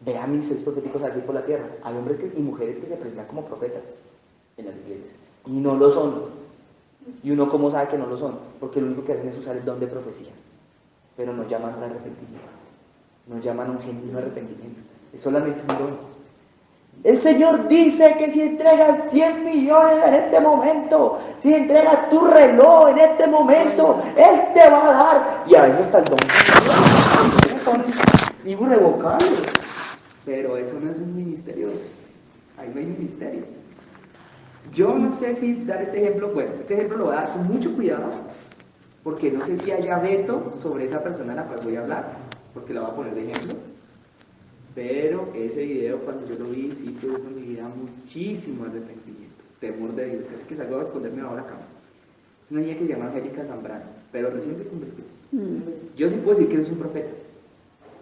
Vean ministerios proféticos así por la tierra. Hay hombres y mujeres que se presentan como profetas en las iglesias y no lo son. Y uno cómo sabe que no lo son, porque lo único que hacen es usar el don de profecía, pero no llaman al arrepentimiento, no llaman a un genuino arrepentimiento, es solamente un don. El Señor dice que si entregas 100 millones en este momento, si entregas tu reloj en este momento, Él te va a dar. Y a veces hasta el don son irrevocables. Pero eso no es un ministerio. Ahí no hay ministerio. Yo no sé si dar este ejemplo. Bueno, este ejemplo lo voy a dar con mucho cuidado, porque no sé si haya veto sobre esa persona a la cual voy a hablar, porque la voy a poner de ejemplo. Pero ese video, cuando yo lo vi, sí tuvo en mi vida muchísimo arrepentimiento, temor de Dios, casi que salgo a esconderme bajo la cama. Es una niña que se llama Angélica Zambrano, pero recién se convirtió. Yo sí puedo decir que eso es un profeta.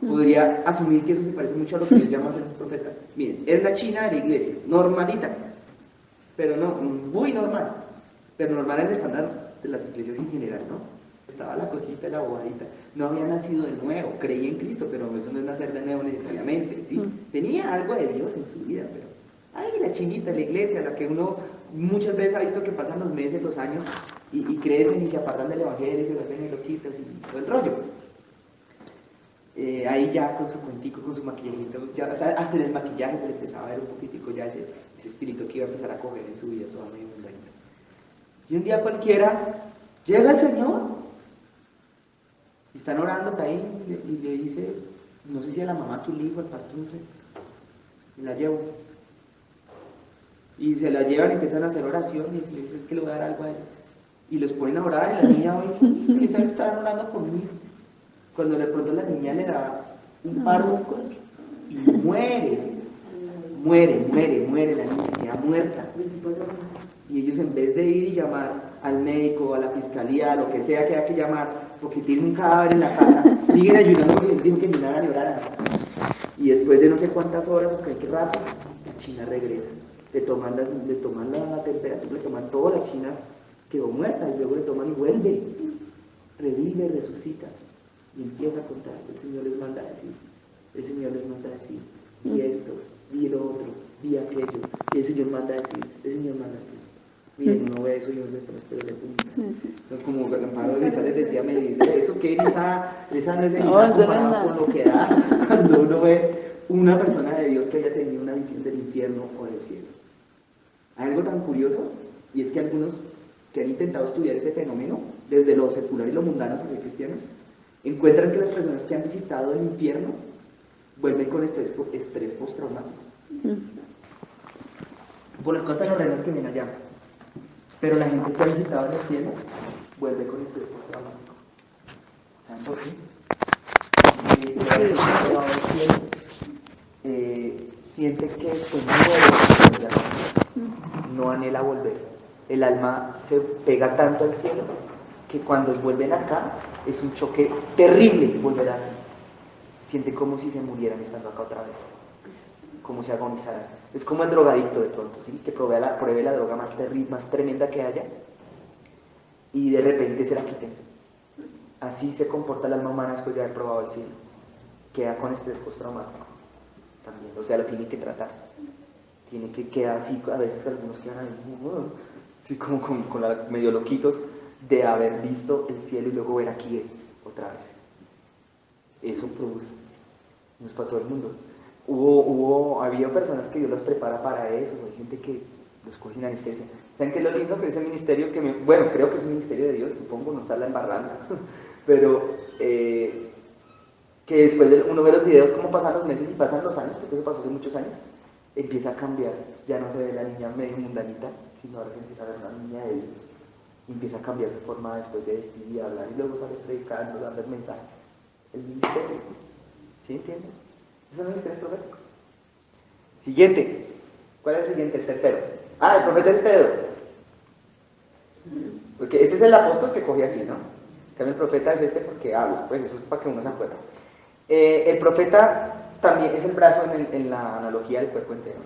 Podría asumir que eso se parece mucho a lo que ellos llaman ser un profeta. Miren, es la china de la iglesia, normalita, pero no, muy normal, pero normal en el estándar de las iglesias en general, ¿no? Estaba la cosita, la bobadita, no había nacido de nuevo, creía en Cristo, pero eso no es nacer de nuevo necesariamente, ¿sí? Tenía algo de Dios en su vida, pero ay, la chinita, la iglesia, la que uno muchas veces ha visto que pasan los meses, los años, y crecen y se apartan del evangelio y se vuelven loquitas y todo el rollo. Ahí ya con su cuentico, con su maquillajito, ya, o sea, hasta en el maquillaje se le empezaba a ver un poquitico ya ese estilito que iba a empezar a coger en su vida toda medio mundanita. Y un día cualquiera llega el Señor y están orando ahí y le dice, no sé si a la mamá, quién le dijo, al pastor, no sé, y la llevo. Y se la llevan y empiezan a hacer oración y le dice, es que le voy a dar algo a ella. Y los ponen a orar y la niña hoy estaban orando por mí. Cuando de pronto la niña le da un paro y muere la niña, queda muerta. Y ellos en vez de ir y llamar al médico, a la fiscalía, a lo que sea que haya que llamar, porque tienen un cadáver en la casa, siguen ayunando porque les dijo que ayunaran y oraran. Y después de no sé cuántas horas, porque qué rato, la china regresa. Le toman la temperatura, le toman toda la china, quedó muerta, y luego le toman y vuelve, revive, resucita. Y empieza a contar, el Señor les manda a decir, el Señor les manda a decir, y esto, y lo otro, y aquello, y el Señor manda a decir, el Señor manda a decir. Miren, uno ve eso y uno se pone los pelos de punta. Son como Amparo Elisa les decía, me dice, eso que Elisa no es Elisa comparado con lo que da cuando uno ve una persona de Dios que haya tenido una visión del infierno o del cielo. Hay algo tan curioso, y es que algunos que han intentado estudiar ese fenómeno, desde lo secular y lo mundano hacia cristianos, encuentran que las personas que han visitado el infierno vuelven con estrés postraumático. por las cosas tan horrendas que vienen allá. Pero la gente que ha visitado el cielo vuelve con estrés postraumático. ¿Saben por qué? Siente que se muere, no anhela volver. El alma se pega tanto al cielo que cuando vuelven acá es un choque terrible volver aquí. Siente como si se murieran estando acá otra vez, como si agonizaran. Es como el drogadicto de pronto, ¿sí? Que pruebe la droga más terrible, más tremenda que haya y de repente se la quiten. Así se comporta el alma humana después de haber probado el cielo. Queda con estrés postraumático también, o sea, lo tiene que tratar. Tiene que quedar así, a veces algunos quedan ahí, así como medio loquitos de haber visto el cielo y luego ver aquí es, otra vez. Eso produce, no es para todo el mundo. Había personas que Dios los prepara para eso, hay gente que los coge sin anestesia. ¿Saben qué es lo lindo que ese ministerio bueno, creo que es un ministerio de Dios, supongo, no está la embarrando, pero que después uno ve los videos cómo pasan los meses y pasan los años, porque eso pasó hace muchos años, empieza a cambiar, ya no se ve la niña medio mundanita, sino ahora se empieza a ver una niña de Dios, y empieza a cambiar su forma después de vestir y hablar, y luego sale predicando, dando el mensaje. El ministerio, ¿sí entienden? Esos son ministerios proféticos. Siguiente, ¿cuál es el siguiente? El tercero. El profeta Estedo. Porque este es el apóstol que coge así, ¿no? En cambio el profeta es este porque habla, pues eso es para que uno se acuerde. El profeta también es el brazo en la analogía del cuerpo entero,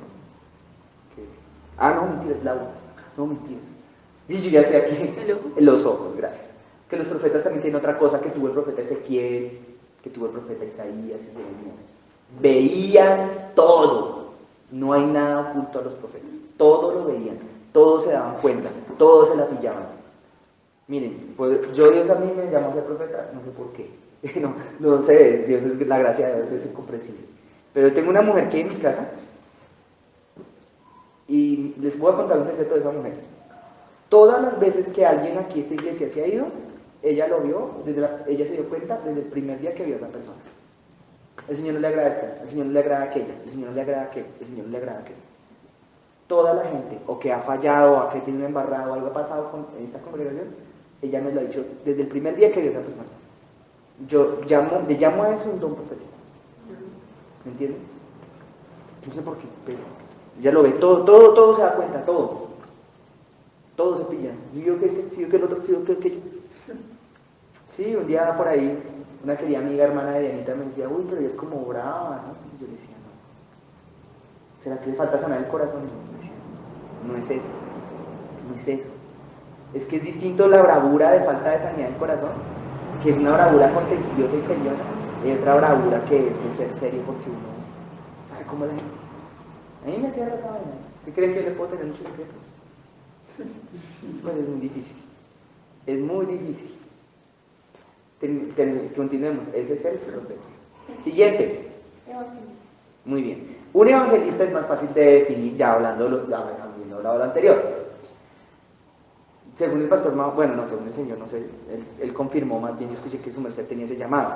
¿no? No, mentiras, la boca. No, mentiras. Y yo ya sé aquí. Los ojos, gracias. Que los profetas también tienen otra cosa que tuvo el profeta Ezequiel, que tuvo el profeta Isaías y Jeremías. Veían todo. No hay nada oculto a los profetas. Todo lo veían, todos se daban cuenta, todos se la pillaban. Miren, pues Dios a mí me llamó a ser profeta, no sé por qué. No sé, Dios es la gracia de Dios, es incomprensible. Pero tengo una mujer que en mi casa, y les voy a contar un secreto de esa mujer. Todas las veces que alguien aquí a esta iglesia se ha ido, ella lo vio, ella se dio cuenta desde el primer día que vio a esa persona. El Señor no le agrada a esta, el Señor no le agrada a aquella, el Señor no le agrada a aquel, el Señor no le agrada a aquel. Toda la gente, o que ha fallado, o que tiene un embarrado, o algo ha pasado en esta congregación, ella me lo ha dicho desde el primer día que vio a esa persona. Yo le llamo a eso un don profético. ¿Me entienden? No sé por qué, pero ella lo ve, todo se da cuenta, todo. Todos se pillan. Yo que este, yo que el otro, yo que aquello. Sí, un día por ahí, una querida amiga, hermana de Dianita, me decía, uy, pero ella es como brava, ¿no? Y yo le decía, no. ¿Será que le falta sanar el corazón? Y yo le decía, no es eso. No es eso. Es que es distinto la bravura de falta de sanidad del corazón, que es una bravura contenciosa y peleona, y otra bravura que es de ser serio porque uno sabe cómo es la gente. A mí me queda esa vaina. ¿Qué creen que yo le puedo tener muchos secretos? Pues es muy difícil. Es muy difícil. Continuemos. Ese es el profeta. Siguiente. Muy bien. Un evangelista es más fácil de definir, ya habiendo hablado lo anterior. Según el pastor, bueno, no, según el Señor, no sé, él confirmó, más bien yo escuché que su merced tenía ese llamado,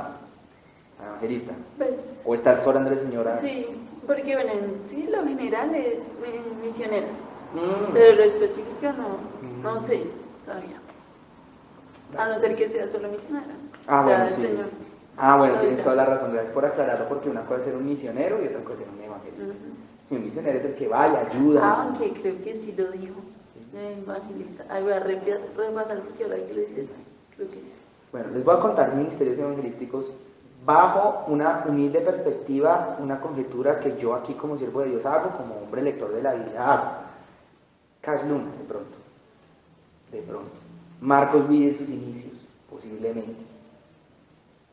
evangelista. Pues, ¿O estás orando al Señor? Sí, porque bueno, sí, lo general es misionera, pero lo específico no sé todavía. A no ser que sea solo misionera. Bueno, sí. Señor. Bueno, tienes toda la razón, gracias por aclararlo, porque una cosa es ser un misionero y otra cosa es ser un evangelista. Si un misionero es el que vaya, ayuda. Aunque creo que sí lo dijo. Evangelista. Voy a repasar porque ahora que lo dices, creo que sí. Bueno, les voy a contar ministerios evangelísticos bajo una humilde perspectiva, una conjetura que yo aquí como siervo de Dios hago, como hombre lector de la Biblia hago. Cash Luna, de pronto. Marcos Witt en sus inicios, posiblemente.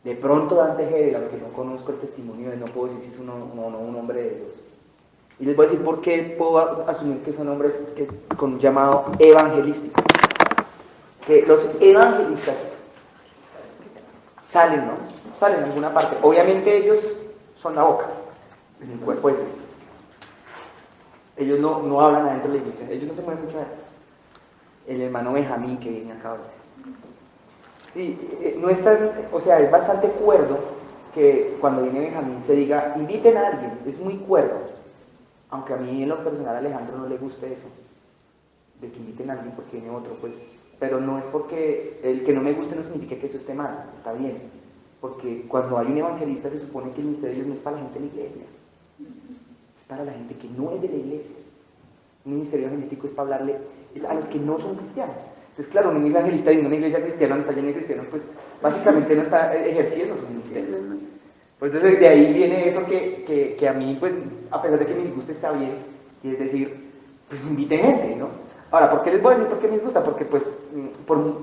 De pronto Dante Gebel, aunque no conozco el testimonio de él, no puedo decir si es un hombre de Dios. Y les voy a decir por qué puedo asumir que son hombres con un llamado evangelístico. Que los evangelistas salen, ¿no? Salen en alguna parte. Obviamente ellos son la boca, en el cuerpo de Cristo. Ellos no hablan adentro de la iglesia, ellos no se mueven mucho adentro. El hermano Benjamín que viene acá a veces. Sí, no es tan, o sea, es bastante cuerdo que cuando viene Benjamín se diga, inviten a alguien, es muy cuerdo. Aunque a mí en lo personal a Alejandro no le guste eso, de que inviten a alguien porque viene otro, pues, pero no es porque el que no me guste no significa que eso esté mal, está bien, porque cuando hay un evangelista se supone que el ministerio de Dios no es para la gente de la iglesia, es para la gente que no es de la iglesia. Un ministerio evangelístico es para hablarle a los que no son cristianos. Entonces, claro, un evangelista en una iglesia cristiana donde está lleno de cristianos, pues básicamente no está ejerciendo su ministerio. Pues entonces de ahí viene eso que a mí, pues, a pesar de que me disguste, está bien, y es decir, pues inviten gente, ¿no? Ahora, ¿por qué les voy a decir por qué me disgusta? Porque pues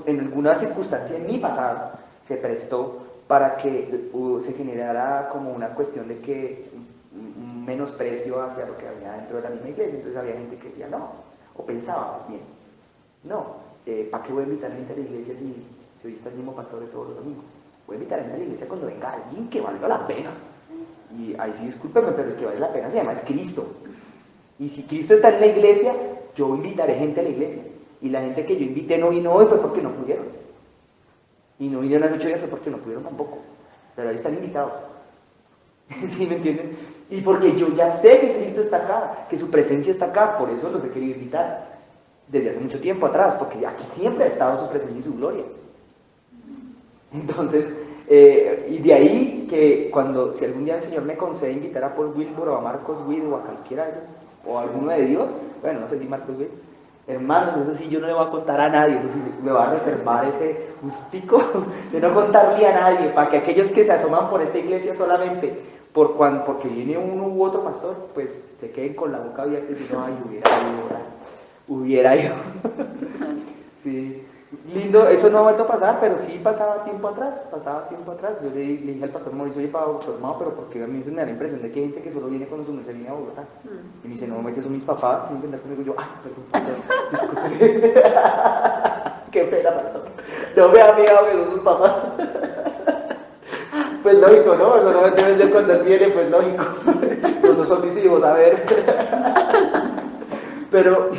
en alguna circunstancia en mi pasado se prestó para que se generara como una cuestión de que un menosprecio hacia lo que había dentro de la misma iglesia. Entonces había gente que decía no, o pensaba más bien, no, ¿para qué voy a invitar gente a la iglesia si hoy está el mismo pastor de todos los domingos? Voy a invitar gente a la iglesia cuando venga alguien que valga la pena. Y ahí sí, discúlpeme, pero el que vale la pena se llama es Cristo. Y si Cristo está en la iglesia, yo invitaré gente a la iglesia. Y la gente que yo invité no vino hoy fue porque no pudieron. Y no vinieron hace 8 días fue porque no pudieron tampoco. Pero ahí están invitados. ¿Sí me entienden? Y porque yo ya sé que Cristo está acá, que su presencia está acá, por eso los he querido invitar. Desde hace mucho tiempo atrás, porque aquí siempre ha estado su presencia y su gloria. Entonces, y de ahí que si algún día el Señor me concede invitar a Paul Wilbur o a Marcos Witt o a cualquiera de esos, o a alguno de Dios, bueno, no sé si Marcos Witt, hermanos, eso sí yo no le voy a contar a nadie, eso sí me va a reservar ese gustico de no contarle a nadie, para que aquellos que se asoman por esta iglesia solamente porque viene uno u otro pastor, pues se queden con la boca abierta y dicen, ay, hubiera ido. Sí. Lindo, eso no ha vuelto a pasar, pero sí pasaba tiempo atrás. Yo le dije al pastor Mauricio, oye, hermano, pero porque a mí se me da la impresión de que hay gente que solo viene cuando su merced viene a Bogotá. Y me dice, no, que son mis papás, tienen que andar conmigo. Y yo, ay, perdón, discúlpeme. Qué pena, pastor. No me ha mirado que son sus papás. Pues lógico, ¿no? Eso no me entiendes cuando él viene, pues lógico. Los dos son mis hijos, a ver. Pero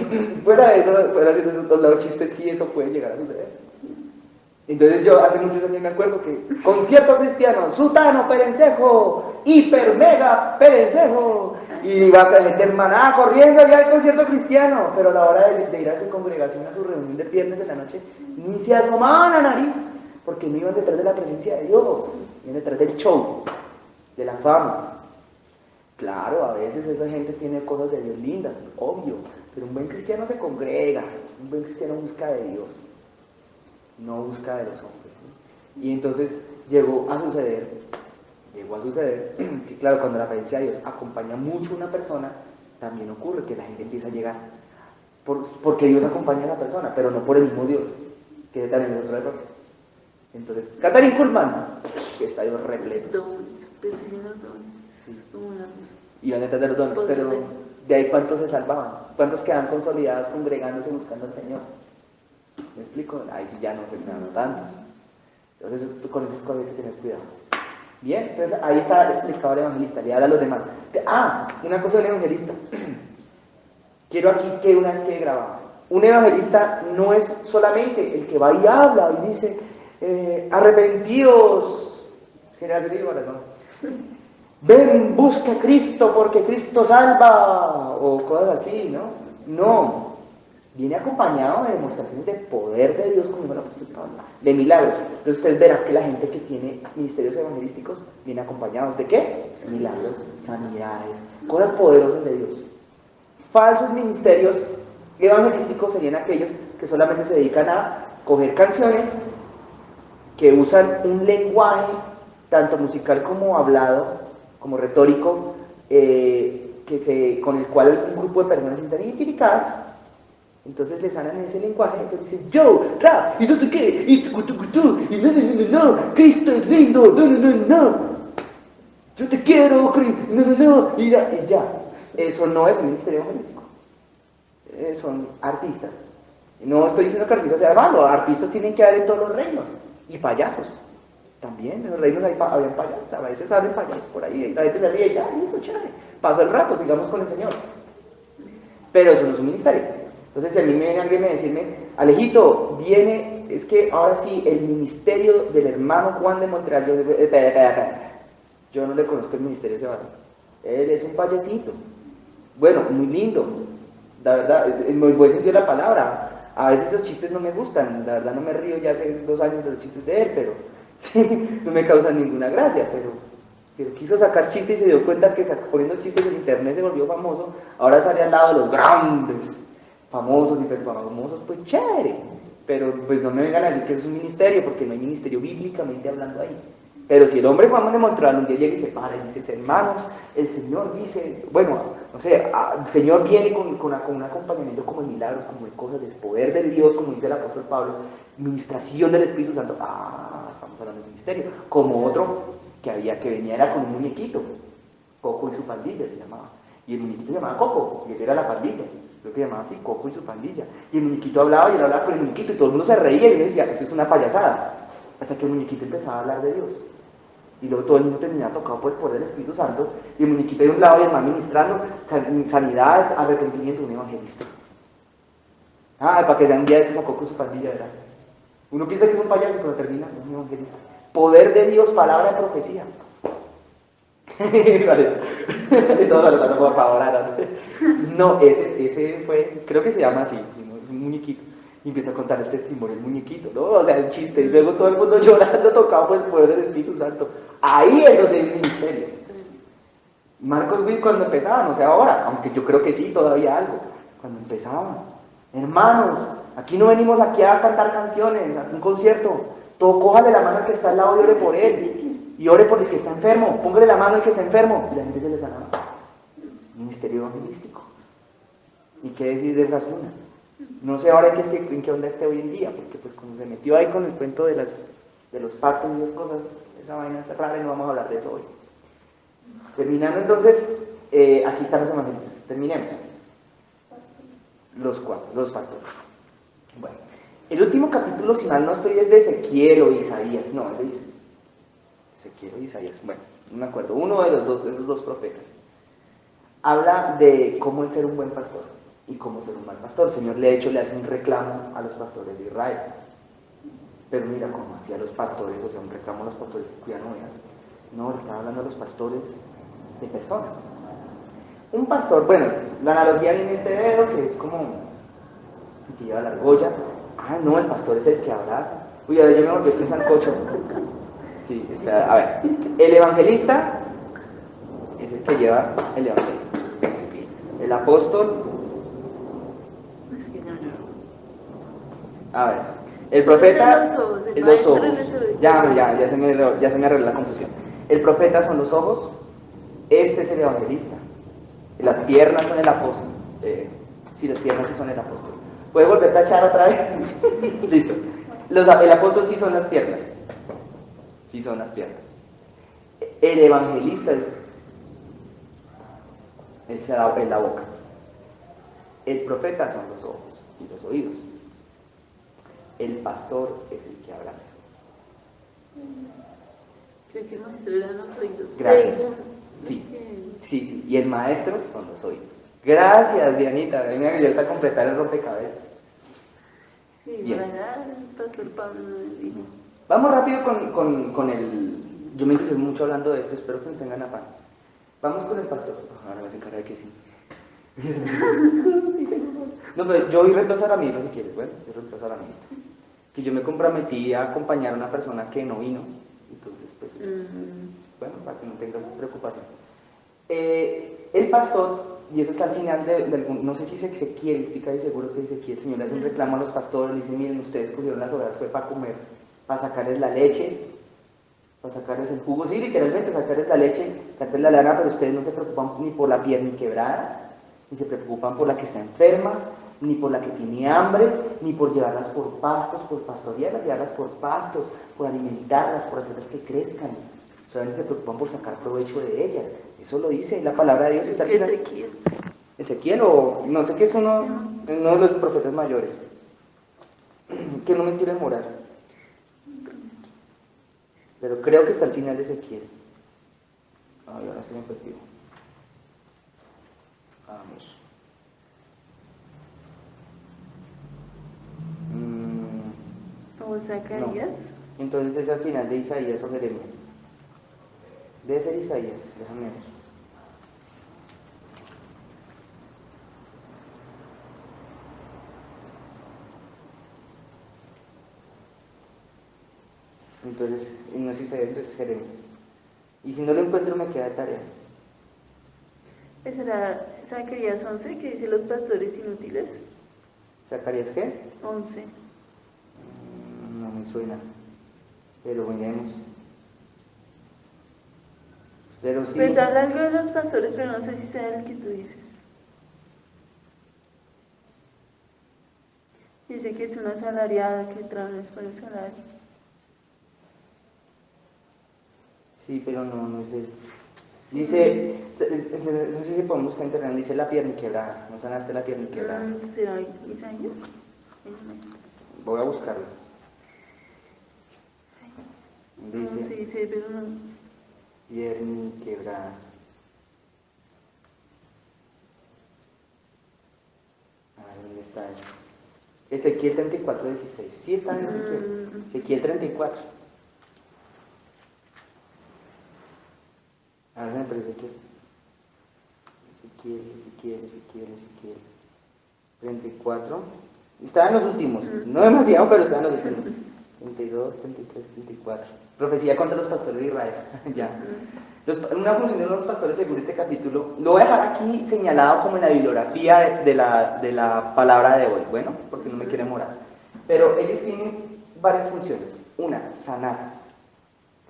fuera de esos dos lados chistes, sí eso puede llegar a suceder. Entonces yo hace muchos años me acuerdo que concierto cristiano, Sutano Perencejo, hiper mega Perencejo, y va la gente hermanada corriendo ya al concierto cristiano, pero a la hora de ir a su congregación, a su reunión de viernes en la noche, ni se asomaban a nariz, porque no iban detrás de la presencia de Dios, iban detrás del show, de la fama. Claro, a veces esa gente tiene cosas de Dios lindas, obvio, pero un buen cristiano se congrega, un buen cristiano busca de Dios, no busca de los hombres, ¿sí? Y entonces llegó a suceder que claro, cuando la presencia de Dios acompaña mucho a una persona, también ocurre que la gente empieza a llegar, porque Dios acompaña a la persona, pero no por el mismo Dios, que también es otro error. Entonces, Catherine Kuhlman, estadio repleto. Sí. Iban detrás de los dones, pero de ahí ¿cuántos se salvaban? ¿Cuántos quedan consolidados, congregándose, buscando al Señor? ¿Me explico? Ahí sí ya no se quedan tantos. Entonces tú con esas cosas hay que tener cuidado. Bien, entonces ahí está explicado el evangelista, le habla a los demás. Una cosa del evangelista. Quiero aquí que una vez quede grabado. Un evangelista no es solamente el que va y habla y dice, arrepentidos, generación igual, ¿no? Ven, busca a Cristo porque Cristo salva, o cosas así, ¿no? No, viene acompañado de demostraciones de poder de Dios, como dijo el apóstol Pablo, de milagros. Entonces ustedes verán que la gente que tiene ministerios evangelísticos viene acompañados ¿de qué? Milagros, sanidades, cosas poderosas de Dios. Falsos ministerios evangelísticos serían aquellos que solamente se dedican a coger canciones, que usan un lenguaje tanto musical como hablado, como retórico, con el cual un grupo de personas se sientan identificadas. Entonces les hablan en ese lenguaje, entonces dicen, yo, rap, y no sé qué, y tucutucutú, y no, Cristo es lindo, no, yo te quiero, no, y ya. Eso no es un ministerio evangelístico. Son artistas. No estoy diciendo que artistas sean malos, artistas tienen que haber en todos los reinos, y payasos. También en los reinos habían payasos, a veces salen payasos por ahí, la gente se ríe, ya, listo, chévere, pasó el rato, sigamos con el Señor. Pero eso no es un ministerio. Entonces, si a mí me viene alguien a decirme, Alejito, es que ahora sí, el ministerio del hermano Juan de Montreal, yo no le conozco el ministerio de ese varón. Él es un payasito. Bueno, muy lindo, la verdad, en muy buen sentido de la palabra. A veces los chistes no me gustan, la verdad no me río ya hace 2 años de los chistes de él, pero sí, no me causan ninguna gracia, pero quiso sacar chistes y se dio cuenta que poniendo chistes en internet se volvió famoso, ahora sale al lado de los grandes, famosos, hiperfamosos, pues chévere, pero pues no me vengan a decir que es un ministerio, porque no hay ministerio bíblicamente hablando ahí. Pero si el hombre Juan de Montreal un día llega y se para y dice, hermanos, el Señor dice, bueno, no sé, el Señor viene con un acompañamiento como el milagro, como el cosas de poder del Dios, como dice el apóstol Pablo, administración del Espíritu Santo, estamos hablando de ministerio, como otro que venía era con un muñequito, Coco y su pandilla se llamaba, y el muñequito se llamaba Coco, y él era la pandilla, creo que se llamaba así, Coco y su pandilla, y el muñequito hablaba y él hablaba con el muñequito, y todo el mundo se reía y le decía, esto es una payasada, hasta que el muñequito empezaba a hablar de Dios. Y luego todo el mundo terminaba tocado por el poder del Espíritu Santo, y el muñequito de un lado y el man ministrando sanidades, arrepentimiento, un evangelista. Para que sean un día de estos sacó con su pandilla, ¿verdad? Uno piensa que es un payaso, pero termina un evangelista. Poder de Dios, palabra de profecía. Vale. Todo lo tanto, por favor, no, ese fue, creo que se llama así, es un muñequito. Y empieza a contar el testimonio del muñequito, ¿no? O sea, el chiste, y luego todo el mundo llorando, tocado por el poder del Espíritu Santo. Ahí es donde hay el ministerio. Marcos Witt cuando empezaban, o sea, ahora, aunque yo creo que sí, todavía algo, cuando empezaban. Hermanos, aquí no venimos aquí a cantar canciones, a un concierto. Todo, cójale la mano al que está al lado y ore por él. Y ore por el que está enfermo. Póngale la mano al que está enfermo. Y la gente se le sanaba. Ministerio evangelístico. ¿Y qué decir de Gasuna? No sé ahora en qué onda esté hoy en día, porque pues como se metió ahí con el cuento de los pactos y las cosas, esa vaina está rara y no vamos a hablar de eso hoy. Terminando entonces, aquí están los evangelistas. Terminemos. Los pastores. Bueno, el último capítulo, si mal no estoy, es de Ezequiel o Isaías. No, es de Ezequiel o Isaías. Bueno, no me acuerdo. Uno de esos dos profetas. Habla de cómo es ser un buen pastor y cómo ser un mal pastor. El Señor, de hecho, le hace un reclamo a los pastores de Israel. Pero mira cómo hacía los pastores, o sea, un reclamo a los pastores que cuidan ovejas. No, le estaba hablando a los pastores de personas. Un pastor, bueno, la analogía viene este dedo, que es como el que lleva la argolla. No, el pastor es el que abraza. Uy, ahora yo me volví un sancocho. Sí, espera, a ver. El evangelista es el que lleva el evangelio. El apóstol. A ver. El profeta es los ojos. Ya se me arregló la confusión. El profeta son los ojos. Este es el evangelista. Las piernas son el apóstol. Sí, las piernas sí son el apóstol. ¿Puede volver a echar otra vez? Listo. El apóstol sí son las piernas. Sí son las piernas. El evangelista es la boca. El profeta son los ojos y los oídos. El pastor es el que abraza. Creo que el maestro eran los oídos. Gracias. Sí. Y el maestro son los oídos. Gracias, Dianita. Venga, que ya está completar el rompecabezas. Sí, bien. El pastor Pablo dijo. Vamos rápido con el... Yo me entusiasmo mucho hablando de esto, espero que no tengan afán. Vamos con el pastor. Ahora me hacen cara de que sí. No, pero yo voy a reemplazar a mi hijo si quieres, bueno, yo reemplazo a mi hijo. Que yo me comprometí a acompañar a una persona que no vino, entonces pues, bueno, para que no tengas preocupación. El pastor, y eso está al final no sé si es Ezequiel, estoy casi seguro que es Ezequiel, el Señor le hace un reclamo a los pastores, le dice, miren, ustedes cogieron las ovejas fue para comer, para sacarles la leche, para sacarles el jugo, sí, literalmente, sacarles la leche, sacarles la lana, pero ustedes no se preocupan ni por la pierna quebrada, ni se preocupan por la que está enferma, ni por la que tiene hambre, ni por llevarlas por pastos, por pastorearlas, llevarlas por pastos, por alimentarlas, por hacerlas que crezcan. Solamente se preocupan por sacar provecho de ellas. Eso lo dice la palabra de Dios. Ezequiel o no sé qué es uno de los profetas mayores. Que no me quiere demorar. Pero creo que está al final de Ezequiel. Ay, ahora se me perdió. Vamos. ¿O Zacarías? No. Entonces es al final de Isaías o Jeremías. Debe ser Isaías, déjame ver. Entonces, y no sé si se ve, entonces Jeremías. Y si no lo encuentro, me queda de tarea. Esa era Zacarías 11, que dice los pastores inútiles. ¿Zacarías qué? 11. No me suena, pero miremos. Pero sí. Pues habla algo de los pastores, pero no sé si sea el que tú dices. Dice que es una asalariada que trabaja por el salario. Sí, pero no es eso. Dice, no sé si podemos buscar en internet, dice la pierna quebrada. ¿No sonaste la pierna quebrada? ¿Será Isaías? Voy a buscarlo. Dice, No, sí, sí, pero no. pierna quebrada. A ver, ¿dónde está eso? Ezequiel 34:16. Sí está en Ezequiel. Ezequiel 34. A ver, me parece que Ezequiel 34. Está en los últimos, no demasiado, pero está en los últimos. 32, 33, 34. Profecía contra los pastores de Israel. Ya. Una función de los pastores según este capítulo, lo voy a dejar aquí señalado como en la bibliografía de la palabra de hoy, bueno, porque no me quiero demorar. Pero ellos tienen varias funciones. Una, sanar.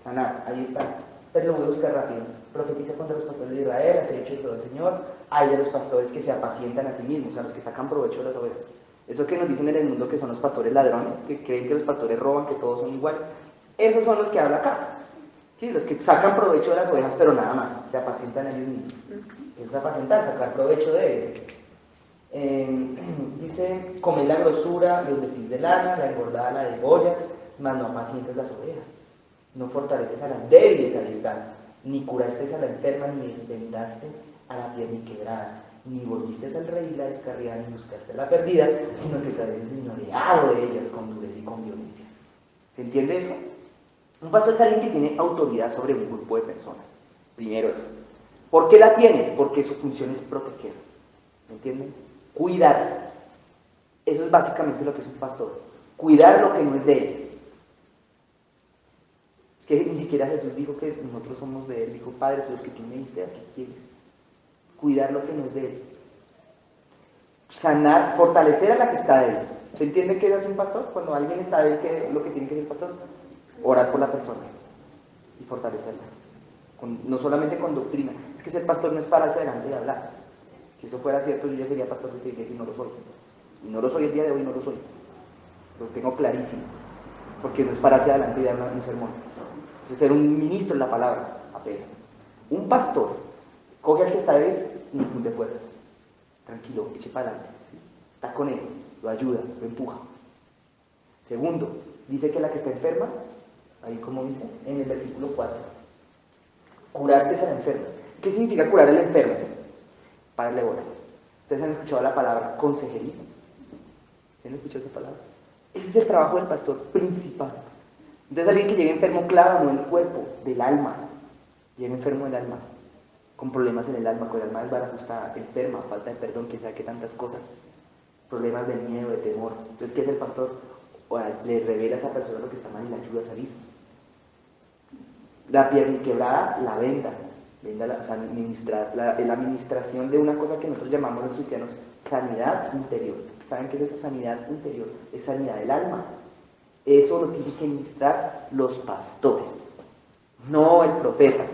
Sanar, ahí está. Pero lo voy a buscar rápido. Profetiza contra los pastores de Israel, hace hecho de todo el Señor. Hay de los pastores que se apacientan a sí mismos, a los que sacan provecho de las ovejas. Eso que nos dicen en el mundo que son los pastores ladrones, que creen que los pastores roban, que todos son iguales. Esos son los que habla acá. Sí, los que sacan provecho de las ovejas, pero nada más, se apacientan ellos mismos. Eso es apacentar, sacar provecho de ellos. Dice, comed la grosura, los vestís de lana, la engordada la degollas, mas no apacientes las ovejas. No fortaleces a las débiles, ahí está. Ni curaste a la enferma, ni vendaste a la pierna quebrada, ni volviste al rey la descarriada, ni buscaste a la perdida, sino que sabes enseñoreado de ellas con dureza y con violencia. ¿Se entiende eso? Un pastor es alguien que tiene autoridad sobre un grupo de personas. Primero eso. ¿Por qué la tiene? Porque su función es proteger. ¿Me entienden? Cuidar. Eso es básicamente lo que es un pastor. Cuidar lo que no es de él. Que ni siquiera Jesús dijo que nosotros somos de él. Dijo, Padre, los que tú me diste, ¿a qué quieres? Cuidar lo que no es de él. Sanar, fortalecer a la que está débil. ¿Se entiende qué hace un pastor? Cuando alguien está débil, ¿qué es lo que tiene que hacer el pastor? Orar por la persona y fortalecerla. No solamente con doctrina. Es que ser pastor no es pararse delante y hablar. Si eso fuera cierto, yo ya sería pastor de esta iglesia y no lo soy. Y no lo soy el día de hoy, no lo soy. Lo tengo clarísimo. Porque no es pararse adelante y dar un sermón. Eso es ser un ministro en la palabra, apenas. Un pastor coge al que está débil y infunde fuerzas. Tranquilo, eche para adelante. ¿Sí? Está con él, lo ayuda, lo empuja. Segundo, dice que la que está enferma, ahí como dice, en el versículo 4, curaste a la enferma. ¿Qué significa curar al enfermo? Pararle bolas. ¿Ustedes han escuchado la palabra consejería? ¿Sí han escuchado esa palabra? Ese es el trabajo del pastor principal. Entonces alguien que llega enfermo, claro, no en el cuerpo, del alma. Llega enfermo del alma, con problemas en el alma, con el alma desbarajusta, enferma, falta de perdón, que sabe que tantas cosas. Problemas de miedo, de temor. Entonces, ¿qué es el pastor? Le revela a esa persona lo que está mal y la ayuda a salir. La pierna quebrada, la venda. O sea, la administración de una cosa que nosotros llamamos los cristianos sanidad interior. ¿Saben qué es eso? Sanidad interior. Es sanidad del alma. Eso lo tienen que administrar los pastores. No el profeta,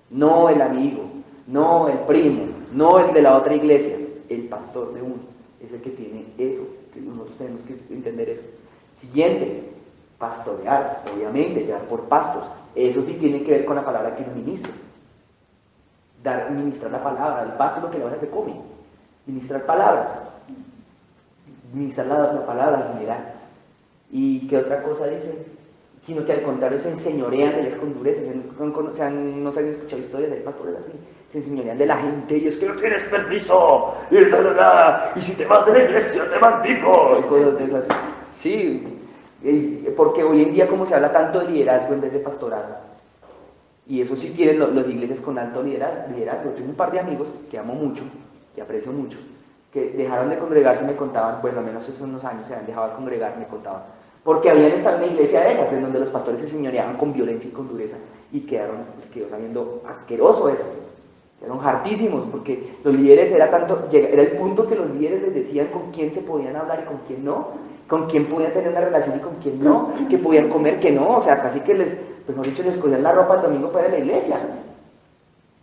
no el amigo, no el primo, no el de la otra iglesia. El pastor de uno es el que tiene eso. Que nosotros tenemos que entender eso. Siguiente, pastorear, obviamente, llevar por pastos. Eso sí tiene que ver con la palabra que uno ministra. Ministrar la palabra, el pasto es lo que la oveja se come. Ministrar palabras. Ministrar la palabra en general. ¿Y qué otra cosa dice? Sino que al contrario se enseñorean de ellas con dureza. No se han escuchado historias de pastores así. Se enseñorean de la gente y es que no tienes permiso. Y si te vas de la iglesia te maldigo. Y cosas de esas. Sí, porque hoy en día como se habla tanto de liderazgo en vez de pastorado. Y eso sí tienen las iglesias con alto liderazgo. Tengo un par de amigos que amo mucho, que aprecio mucho, que dejaron de congregarse y me contaban, bueno, al menos hace unos años se han dejado de congregar, me contaban, porque habían estado en una iglesia de esas, en donde los pastores se señoreaban con violencia y con dureza, y les quedó sabiendo asqueroso eso. Eran hartísimos, porque los líderes era el punto que los líderes les decían con quién se podían hablar y con quién no, con quién podían tener una relación y con quién no, que podían comer, que no, o sea, casi que mejor dicho, les cogían la ropa el domingo para ir a la iglesia.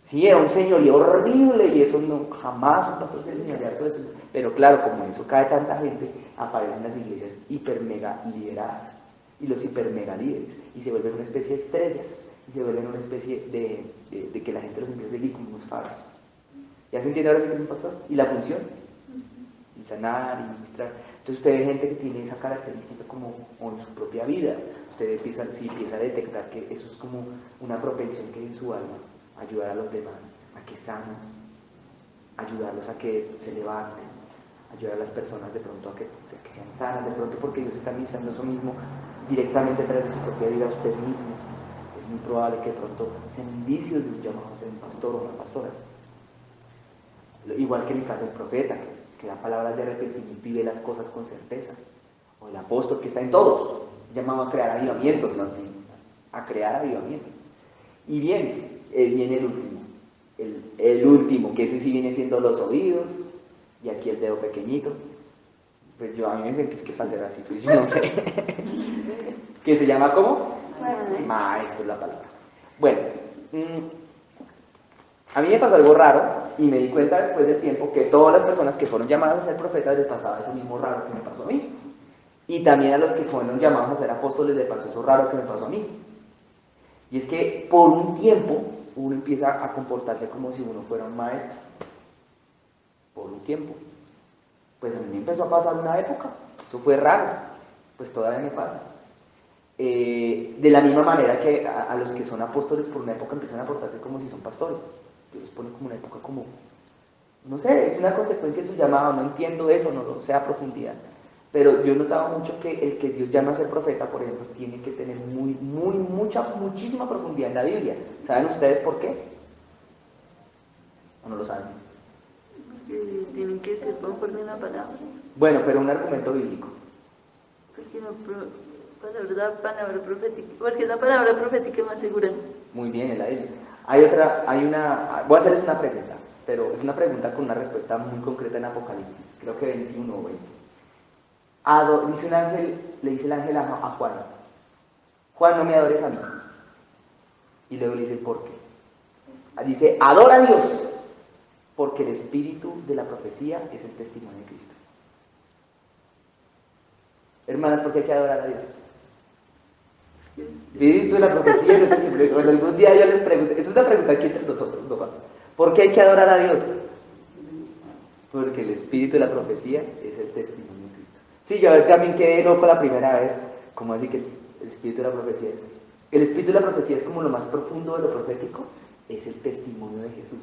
Sí, era un señorío horrible y eso jamás un pastor se señorear sobre eso. Pero claro, como en eso cae tanta gente, aparecen las iglesias hiper mega lideradas y los hiper mega líderes y se vuelven una especie de estrellas y se vuelven una especie de que la gente los empieza a seguir como unos faros. ¿Ya se entiende ahora sí que es un pastor? ¿Y la función? Y sanar y ministrar. Entonces usted ve gente que tiene esa característica como en su propia vida. Usted empieza a detectar que eso es como una propensión que hay en su alma, ayudar a los demás, a que sanen, ayudarlos a que se levanten, ayudar a las personas de pronto a que sean sanas, de pronto porque Dios está ministrando eso mismo directamente a través de su propia vida a usted mismo. Es muy probable que de pronto sean indicios de un llamado a ser un pastor o una pastora. Igual que en el caso del profeta, que da palabras de arrepentimiento y ve las cosas con certeza. O el apóstol que está en todos, llamado a crear avivamientos más bien, a crear avivamientos. Y bien, viene el último. El último, que ese sí viene siendo los oídos, y aquí el dedo pequeñito. Pues a mí me dicen que es que para ser así, pues yo no sé. ¿Que se llama cómo? Maestro la palabra. Bueno, a mí me pasó algo raro y me di cuenta después del tiempo que todas las personas que fueron llamadas a ser profetas les pasaba eso mismo raro que me pasó a mí. Y también a los que fueron llamados a ser apóstoles les pasó eso raro que me pasó a mí. Y es que por un tiempo uno empieza a comportarse como si uno fuera un maestro. Por un tiempo. Pues a mí me empezó a pasar una época. Eso fue raro. Pues todavía me pasa. De la misma manera que a los que son apóstoles por una época empiezan a portarse como si son pastores. Dios les pone como una época como, no sé, es una consecuencia de su llamado, no entiendo eso, no lo sé a profundidad. Pero yo he notado mucho que el que Dios llama a ser profeta, por ejemplo, tiene que tener muchísima profundidad en la Biblia. ¿Saben ustedes por qué? ¿O no lo saben? Porque tienen que ser conforme a la palabra. Bueno, pero un argumento bíblico. Porque la palabra profética, porque la palabra profética es más segura. Muy bien, en la Biblia. Voy a hacerles una pregunta, pero es una pregunta con una respuesta muy concreta en Apocalipsis, creo que 21 o 20. Le dice el ángel a Juan, Juan, no me adores a mí. Y luego le dice, ¿por qué? Dice, adora a Dios, porque el espíritu de la profecía es el testimonio de Cristo. Hermanas, ¿por qué hay que adorar a Dios? El espíritu de la profecía es el testimonio. Cuando algún día yo les pregunto, esa es una pregunta aquí entre nosotros, no más. ¿Por qué hay que adorar a Dios? Porque el espíritu de la profecía es el testimonio de Cristo. Sí, yo también quedé loco la primera vez. ¿Cómo así que el espíritu de la profecía? El espíritu de la profecía es como lo más profundo de lo profético, es el testimonio de Jesús.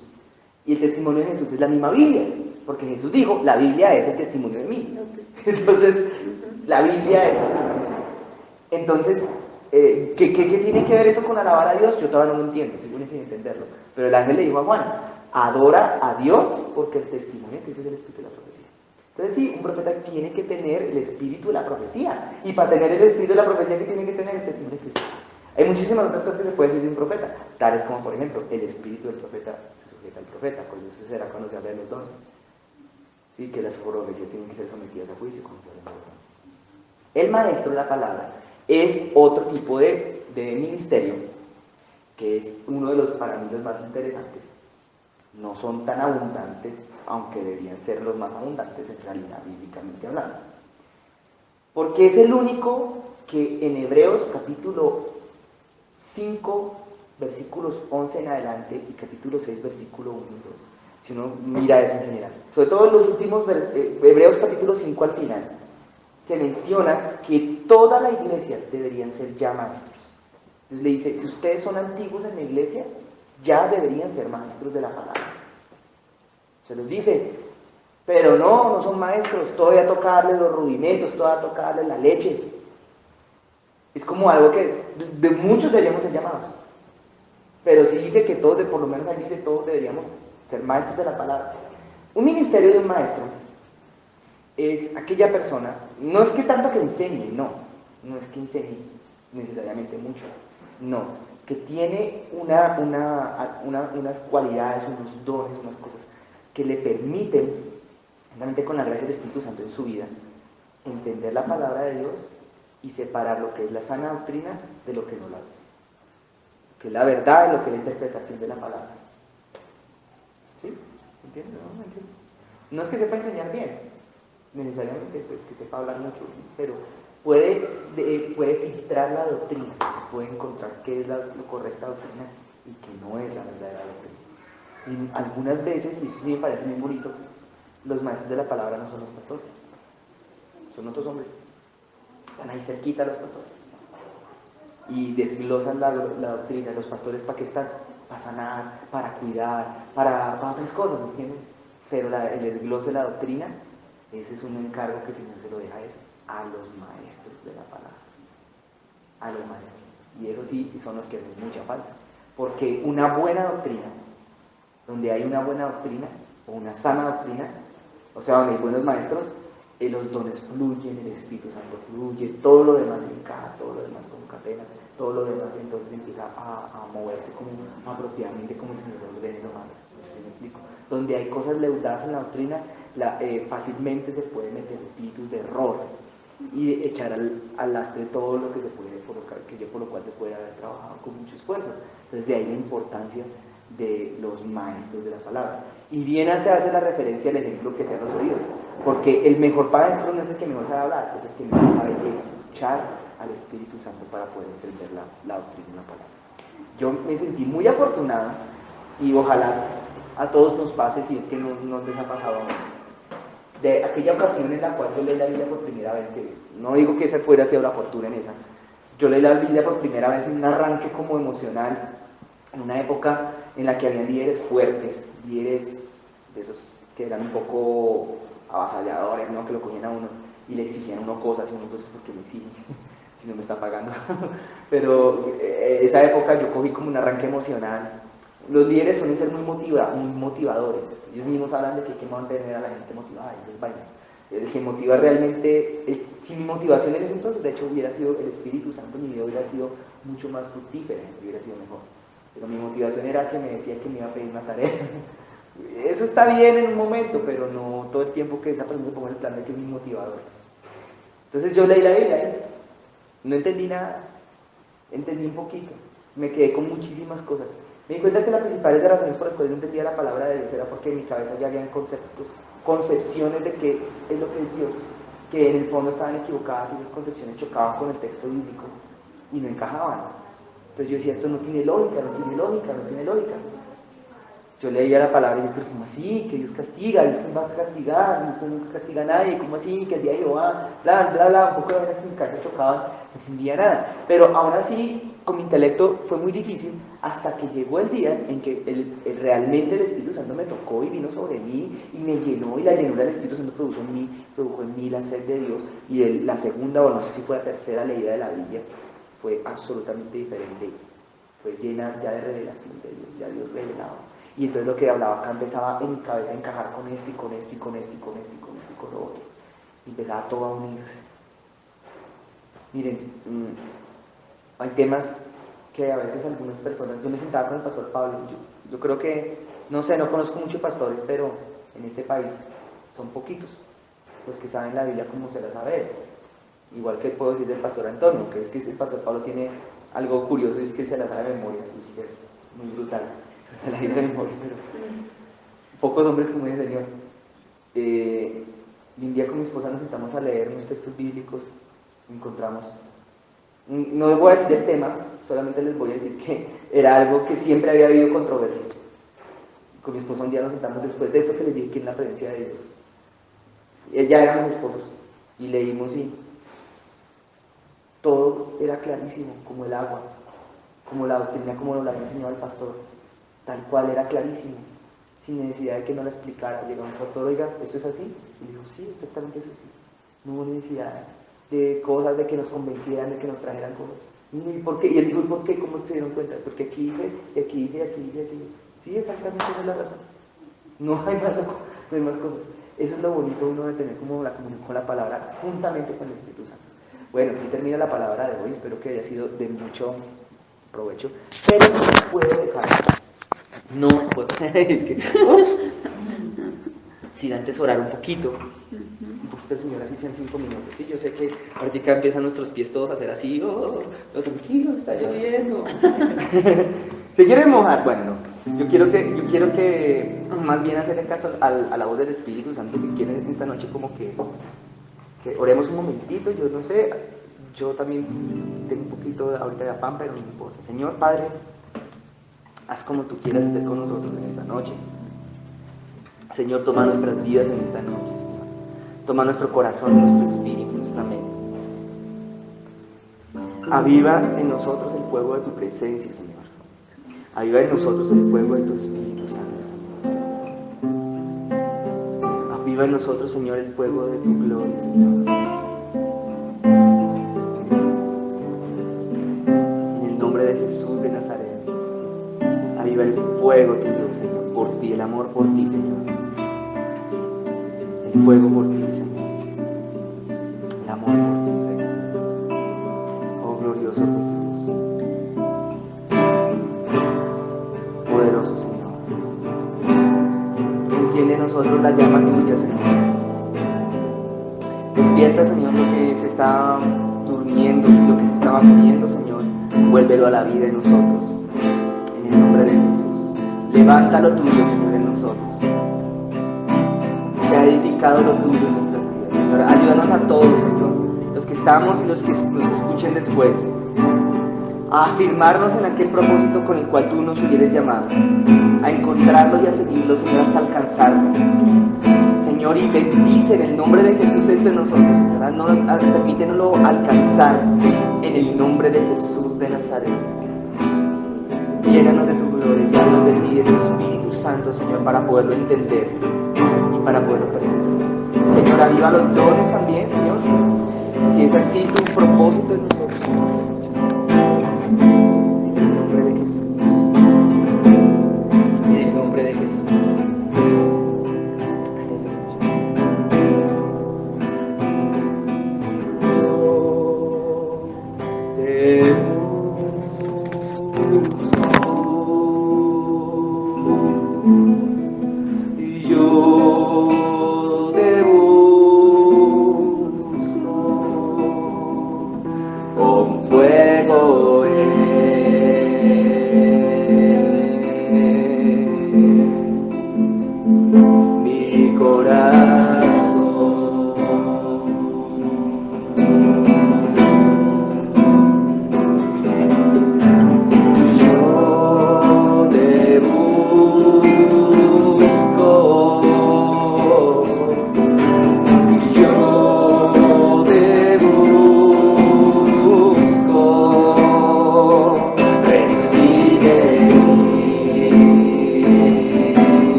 Y el testimonio de Jesús es la misma Biblia, porque Jesús dijo, la Biblia es el testimonio de mí. Entonces, la Biblia es el testimonio de Cristo. Entonces, ¿qué tiene que ver eso con alabar a Dios? Yo todavía no lo entiendo, sigo sin entenderlo. Pero el ángel le dijo a Juan, adora a Dios porque el testimonio de Cristo es el espíritu de la profecía. Entonces sí, un profeta tiene que tener el espíritu de la profecía. Y para tener el espíritu de la profecía, ¿qué tiene que tener? El testimonio de Cristo. Hay muchísimas otras cosas que se puede decir de un profeta, tales como, por ejemplo, el espíritu del profeta se sujeta al profeta, por eso será cuando se habla de los dones. Sí, que las profecías tienen que ser sometidas a juicio cuando se habla de los dones. El maestro de la palabra es otro tipo de ministerio, que es uno de los para mí los más interesantes. No son tan abundantes, aunque deberían ser los más abundantes en realidad, bíblicamente hablando. Porque es el único que en Hebreos capítulo 5, versículos 11 en adelante y capítulo 6, versículo 1 y 2, si uno mira eso en general, sobre todo en los últimos, Hebreos capítulo 5 al final, se menciona que toda la iglesia deberían ser ya maestros. Entonces le dice, si ustedes son antiguos en la iglesia, ya deberían ser maestros de la palabra. Se los dice, pero no son maestros, todavía toca darles los rudimentos, todavía toca darles la leche. Es como algo que de muchos deberíamos ser llamados. Pero sí dice que todos, por lo menos ahí dice, todos deberíamos ser maestros de la palabra. Un ministerio de un maestro es aquella persona, no es que tanto que enseñe, no no es que enseñe necesariamente mucho, no, que tiene unas cualidades, unos dones, unas cosas que le permiten, realmente con la gracia del Espíritu Santo en su vida, entender la palabra de Dios y separar lo que es la sana doctrina de lo que no la es, que es la verdad y lo que es la interpretación de la palabra. ¿Sí? ¿Entiendes? ¿No? ¿Entiendes? No es que sepa enseñar bien, necesariamente pues que sepa hablar mucho, pero puede filtrar la doctrina, puede encontrar qué es la correcta doctrina y qué no es la verdadera doctrina. Y algunas veces, y eso sí me parece muy bonito, los maestros de la palabra no son los pastores, son otros hombres, están ahí cerquita los pastores y desglosan la doctrina. Los pastores, ¿para qué están? Para sanar, para cuidar, para otras cosas, ¿entienden? Pero el desglose de la doctrina, ese es un encargo que el Señor se lo deja a los maestros de la palabra, a los maestros. Y eso sí, son los que hacen mucha falta, porque una buena doctrina, donde hay una buena doctrina o una sana doctrina, o sea, donde hay buenos maestros, los dones fluyen, el Espíritu Santo fluye, todo lo demás encaja, todo lo demás concatena, todo lo demás entonces empieza a moverse como apropiadamente como el Señor lo ordena y lo manda. No sé si me explico. Donde hay cosas leudadas en la doctrina, fácilmente se puede meter espíritus de error y echar al lastre todo lo que se puede colocar, por lo cual se puede haber trabajado con mucho esfuerzo. Entonces de ahí la importancia de los maestros de la palabra. Y bien se hace la referencia al ejemplo que sean los oídos, porque el mejor maestro no es el que mejor sabe hablar, es el que mejor sabe escuchar al Espíritu Santo para poder entender la doctrina y la palabra. Yo me sentí muy afortunado y ojalá a todos nos pase, si es que no les ha pasado aún, de aquella ocasión en la cual yo leí la Biblia por primera vez, que no digo que esa fuera sido la fortuna en esa, yo leí la Biblia por primera vez en un arranque como emocional, en una época en la que había líderes fuertes, líderes de esos que eran un poco avasalladores, ¿no? Que lo cogían a uno y le exigían a uno cosas, y uno entonces, ¿por qué me exigen? Si no me está pagando. Pero esa época yo cogí como un arranque emocional. Los líderes suelen ser muy motivadores. Ellos mismos hablan de que hay que mantener a la gente motivada y esas vainas. El que motiva realmente, si mi motivación en ese entonces, de hecho, hubiera sido el Espíritu Santo, mi vida hubiera sido mucho más fructífera, hubiera sido mejor. Pero mi motivación era que me decía que me iba a pedir una tarea. Eso está bien en un momento, pero no todo el tiempo que esa persona se ponga el plan de que es mi motivador. Entonces yo leí la Biblia, no entendí nada, entendí un poquito, me quedé con muchísimas cosas. Me di cuenta que las principales razones por las cuales no entendía la palabra de Dios era porque en mi cabeza ya habían concepciones de qué es lo que es Dios, que en el fondo estaban equivocadas y esas concepciones chocaban con el texto bíblico y no encajaban. Entonces yo decía, esto no tiene lógica, no tiene lógica, no tiene lógica. Yo leía la palabra y yo, pero ¿cómo así? Que Dios castiga, Dios que vas a castigar, Dios que nunca castiga a nadie, ¿cómo así? Que el día de Jehová, bla, bla, bla, un poco de veces que mi cabeza chocaban, no entendía nada. Pero aún así, con mi intelecto fue muy difícil hasta que llegó el día en que realmente el Espíritu Santo me tocó y vino sobre mí y me llenó, y la llenura del Espíritu Santo produjo en mí la sed de Dios, y la segunda, o no sé si fue la tercera leída de la Biblia, fue absolutamente diferente, fue llena ya de revelación de Dios, ya Dios revelado. Y entonces lo que hablaba acá empezaba en mi cabeza a encajar con esto y con esto y con esto y con esto y con esto y con lo otro. Y empezaba todo a unirse. Miren, hay temas que a veces algunas personas, yo me sentaba con el pastor Pablo, yo creo que, no sé, no conozco muchos pastores, pero en este país son poquitos los que saben la Biblia como se la sabe él. Igual que puedo decir del pastor Antonio, que es que el pastor Pablo tiene algo curioso, es que se la sabe de memoria, y es muy brutal. Se la de memoria, pero pocos hombres como el Señor. Y un día con mi esposa nos sentamos a leer unos textos bíblicos, encontramos, no les voy a decir el tema, solamente les voy a decir que era algo que siempre había habido controversia. Con mi esposa un día nos sentamos después de esto que les dije que en la presencia de Dios. Ya éramos esposos y leímos y todo era clarísimo, como el agua, como la doctrina, como nos la había enseñado el pastor. Tal cual, era clarísimo, sin necesidad de que no la explicara. Llegó un pastor, oiga, ¿esto es así? Y dijo, sí, exactamente es así. No hubo necesidad de cosas, de que nos convencieran, de que nos trajeran cosas. ¿Y por qué? Y él dijo, ¿y por qué? ¿Cómo se dieron cuenta? Porque aquí dice, y aquí dice, y aquí dice, y aquí dice. Sí, exactamente esa es la razón. No hay más cosas. Eso es lo bonito uno de tener como la comunión con la palabra juntamente con el Espíritu Santo. Bueno, aquí termina la palabra de hoy, espero que haya sido de mucho provecho, pero no puedo dejar, no puedo, es que, sin antes orar un poquito Señor, así sean 5 minutos, sí, yo sé que ahorita empiezan nuestros pies todos a hacer así, no, tranquilo, está lloviendo, ¿se quieren mojar? Bueno, no. Yo quiero que más bien hacerle caso a la voz del Espíritu Santo que quiere esta noche como que oremos un momentito, yo no sé, yo también tengo un poquito ahorita de afán, pero no importa. Señor Padre, haz como tú quieras hacer con nosotros en esta noche. Señor, toma nuestras vidas en esta noche, Señor. Toma nuestro corazón, nuestro espíritu, nuestra mente. Aviva en nosotros el fuego de tu presencia, Señor. Aviva en nosotros el fuego de tu Espíritu Santo, Señor. Aviva en nosotros, Señor, el fuego de tu gloria, Señor. En el nombre de Jesús de Nazaret, aviva el fuego tuyo, Señor, por ti, el amor por ti, Señor. El fuego por ti, Señor. El amor por ti, Rey. Oh, glorioso Jesús. Poderoso Señor. Enciende en nosotros la llama tuya, Señor. Despierta, Señor, lo que se está durmiendo y lo que se estaba muriendo, Señor. Vuélvelo a la vida en nosotros. En el nombre de Jesús. Levanta lo tuyo, Señor, en nosotros. Se ha edificado lo tuyo en nuestras vidas, Señor. Ayúdanos a todos, Señor, los que estamos y los que nos escuchen después, a afirmarnos en aquel propósito con el cual tú nos hubieras llamado, a encontrarlo y a seguirlo, Señor, hasta alcanzarlo. Señor, y bendice en el nombre de Jesús esto en nosotros, Señor. Permítenoslo alcanzar en el nombre de Jesús de Nazaret. Llénanos de tu gloria, llénanos de ti, de tu Espíritu Santo, Señor, para poderlo entender y para poderlo percibir. Señor, aviva los dones también, Señor. Si es así tu propósito en nosotros, en el nombre de Jesús. En el nombre de Jesús.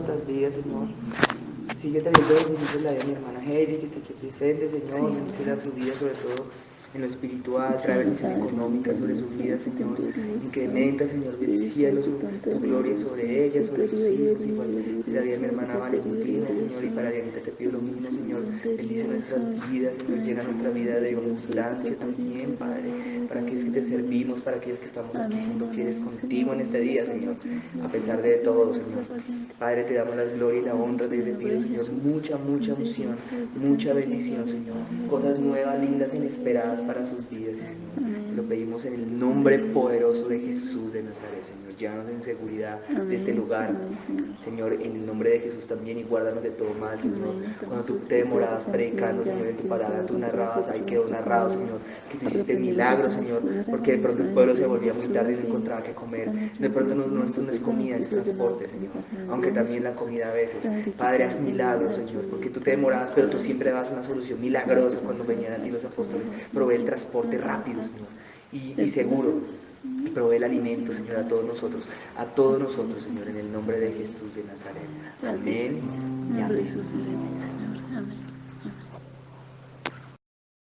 nuestras vidas, Señor. Sigue trayendo bendiciones en la vida de mi hermana Heidi, que está aquí presente, Señor. Bendice su vida, sobre todo en lo espiritual, trae bendición económica sobre su vida, Señor. Incrementa, Señor, del cielo tu gloria sobre ella, sobre sus hijos, igual en la vida de mi hermana Valentina, Señor. Y para Dianita te pido lo mismo, Señor. Bendice nuestras vidas, Señor. Llena nuestra vida de abundancia también, Padre. Para aquellos que te servimos, para aquellos que estamos aquí siendo fieles contigo en este día, Señor. A pesar de todo, Señor. Padre, te damos la gloria y la honra, te pido, Señor, mucha unción, mucha bendición, Señor. Cosas nuevas, lindas, inesperadas para sus vidas, Señor. Te lo pedimos en el nombre poderoso de Jesús de Nazaret, Señor. Llévanos en seguridad de este lugar, Señor, en el nombre de Jesús también, y guárdanos de todo mal, Señor. Cuando tú te demorabas predicando, Señor, en tu palabra, tú narrabas, ahí quedó narrado, Señor, que tú hiciste milagros, Señor, porque de pronto el pueblo se volvía muy tarde y no encontraba qué comer. De pronto nuestro no es comida, es transporte, Señor, aunque también la comida a veces. Padre, haz milagros, Señor, porque tú te demorabas, pero tú siempre dabas una solución milagrosa cuando venían a ti los apóstoles. Provee el transporte rápido, Señor, y seguro. Y provee el alimento, Señor, a todos nosotros, Señor, en el nombre de Jesús de Nazaret. Amén y amén. Jesús, Señor. Amén.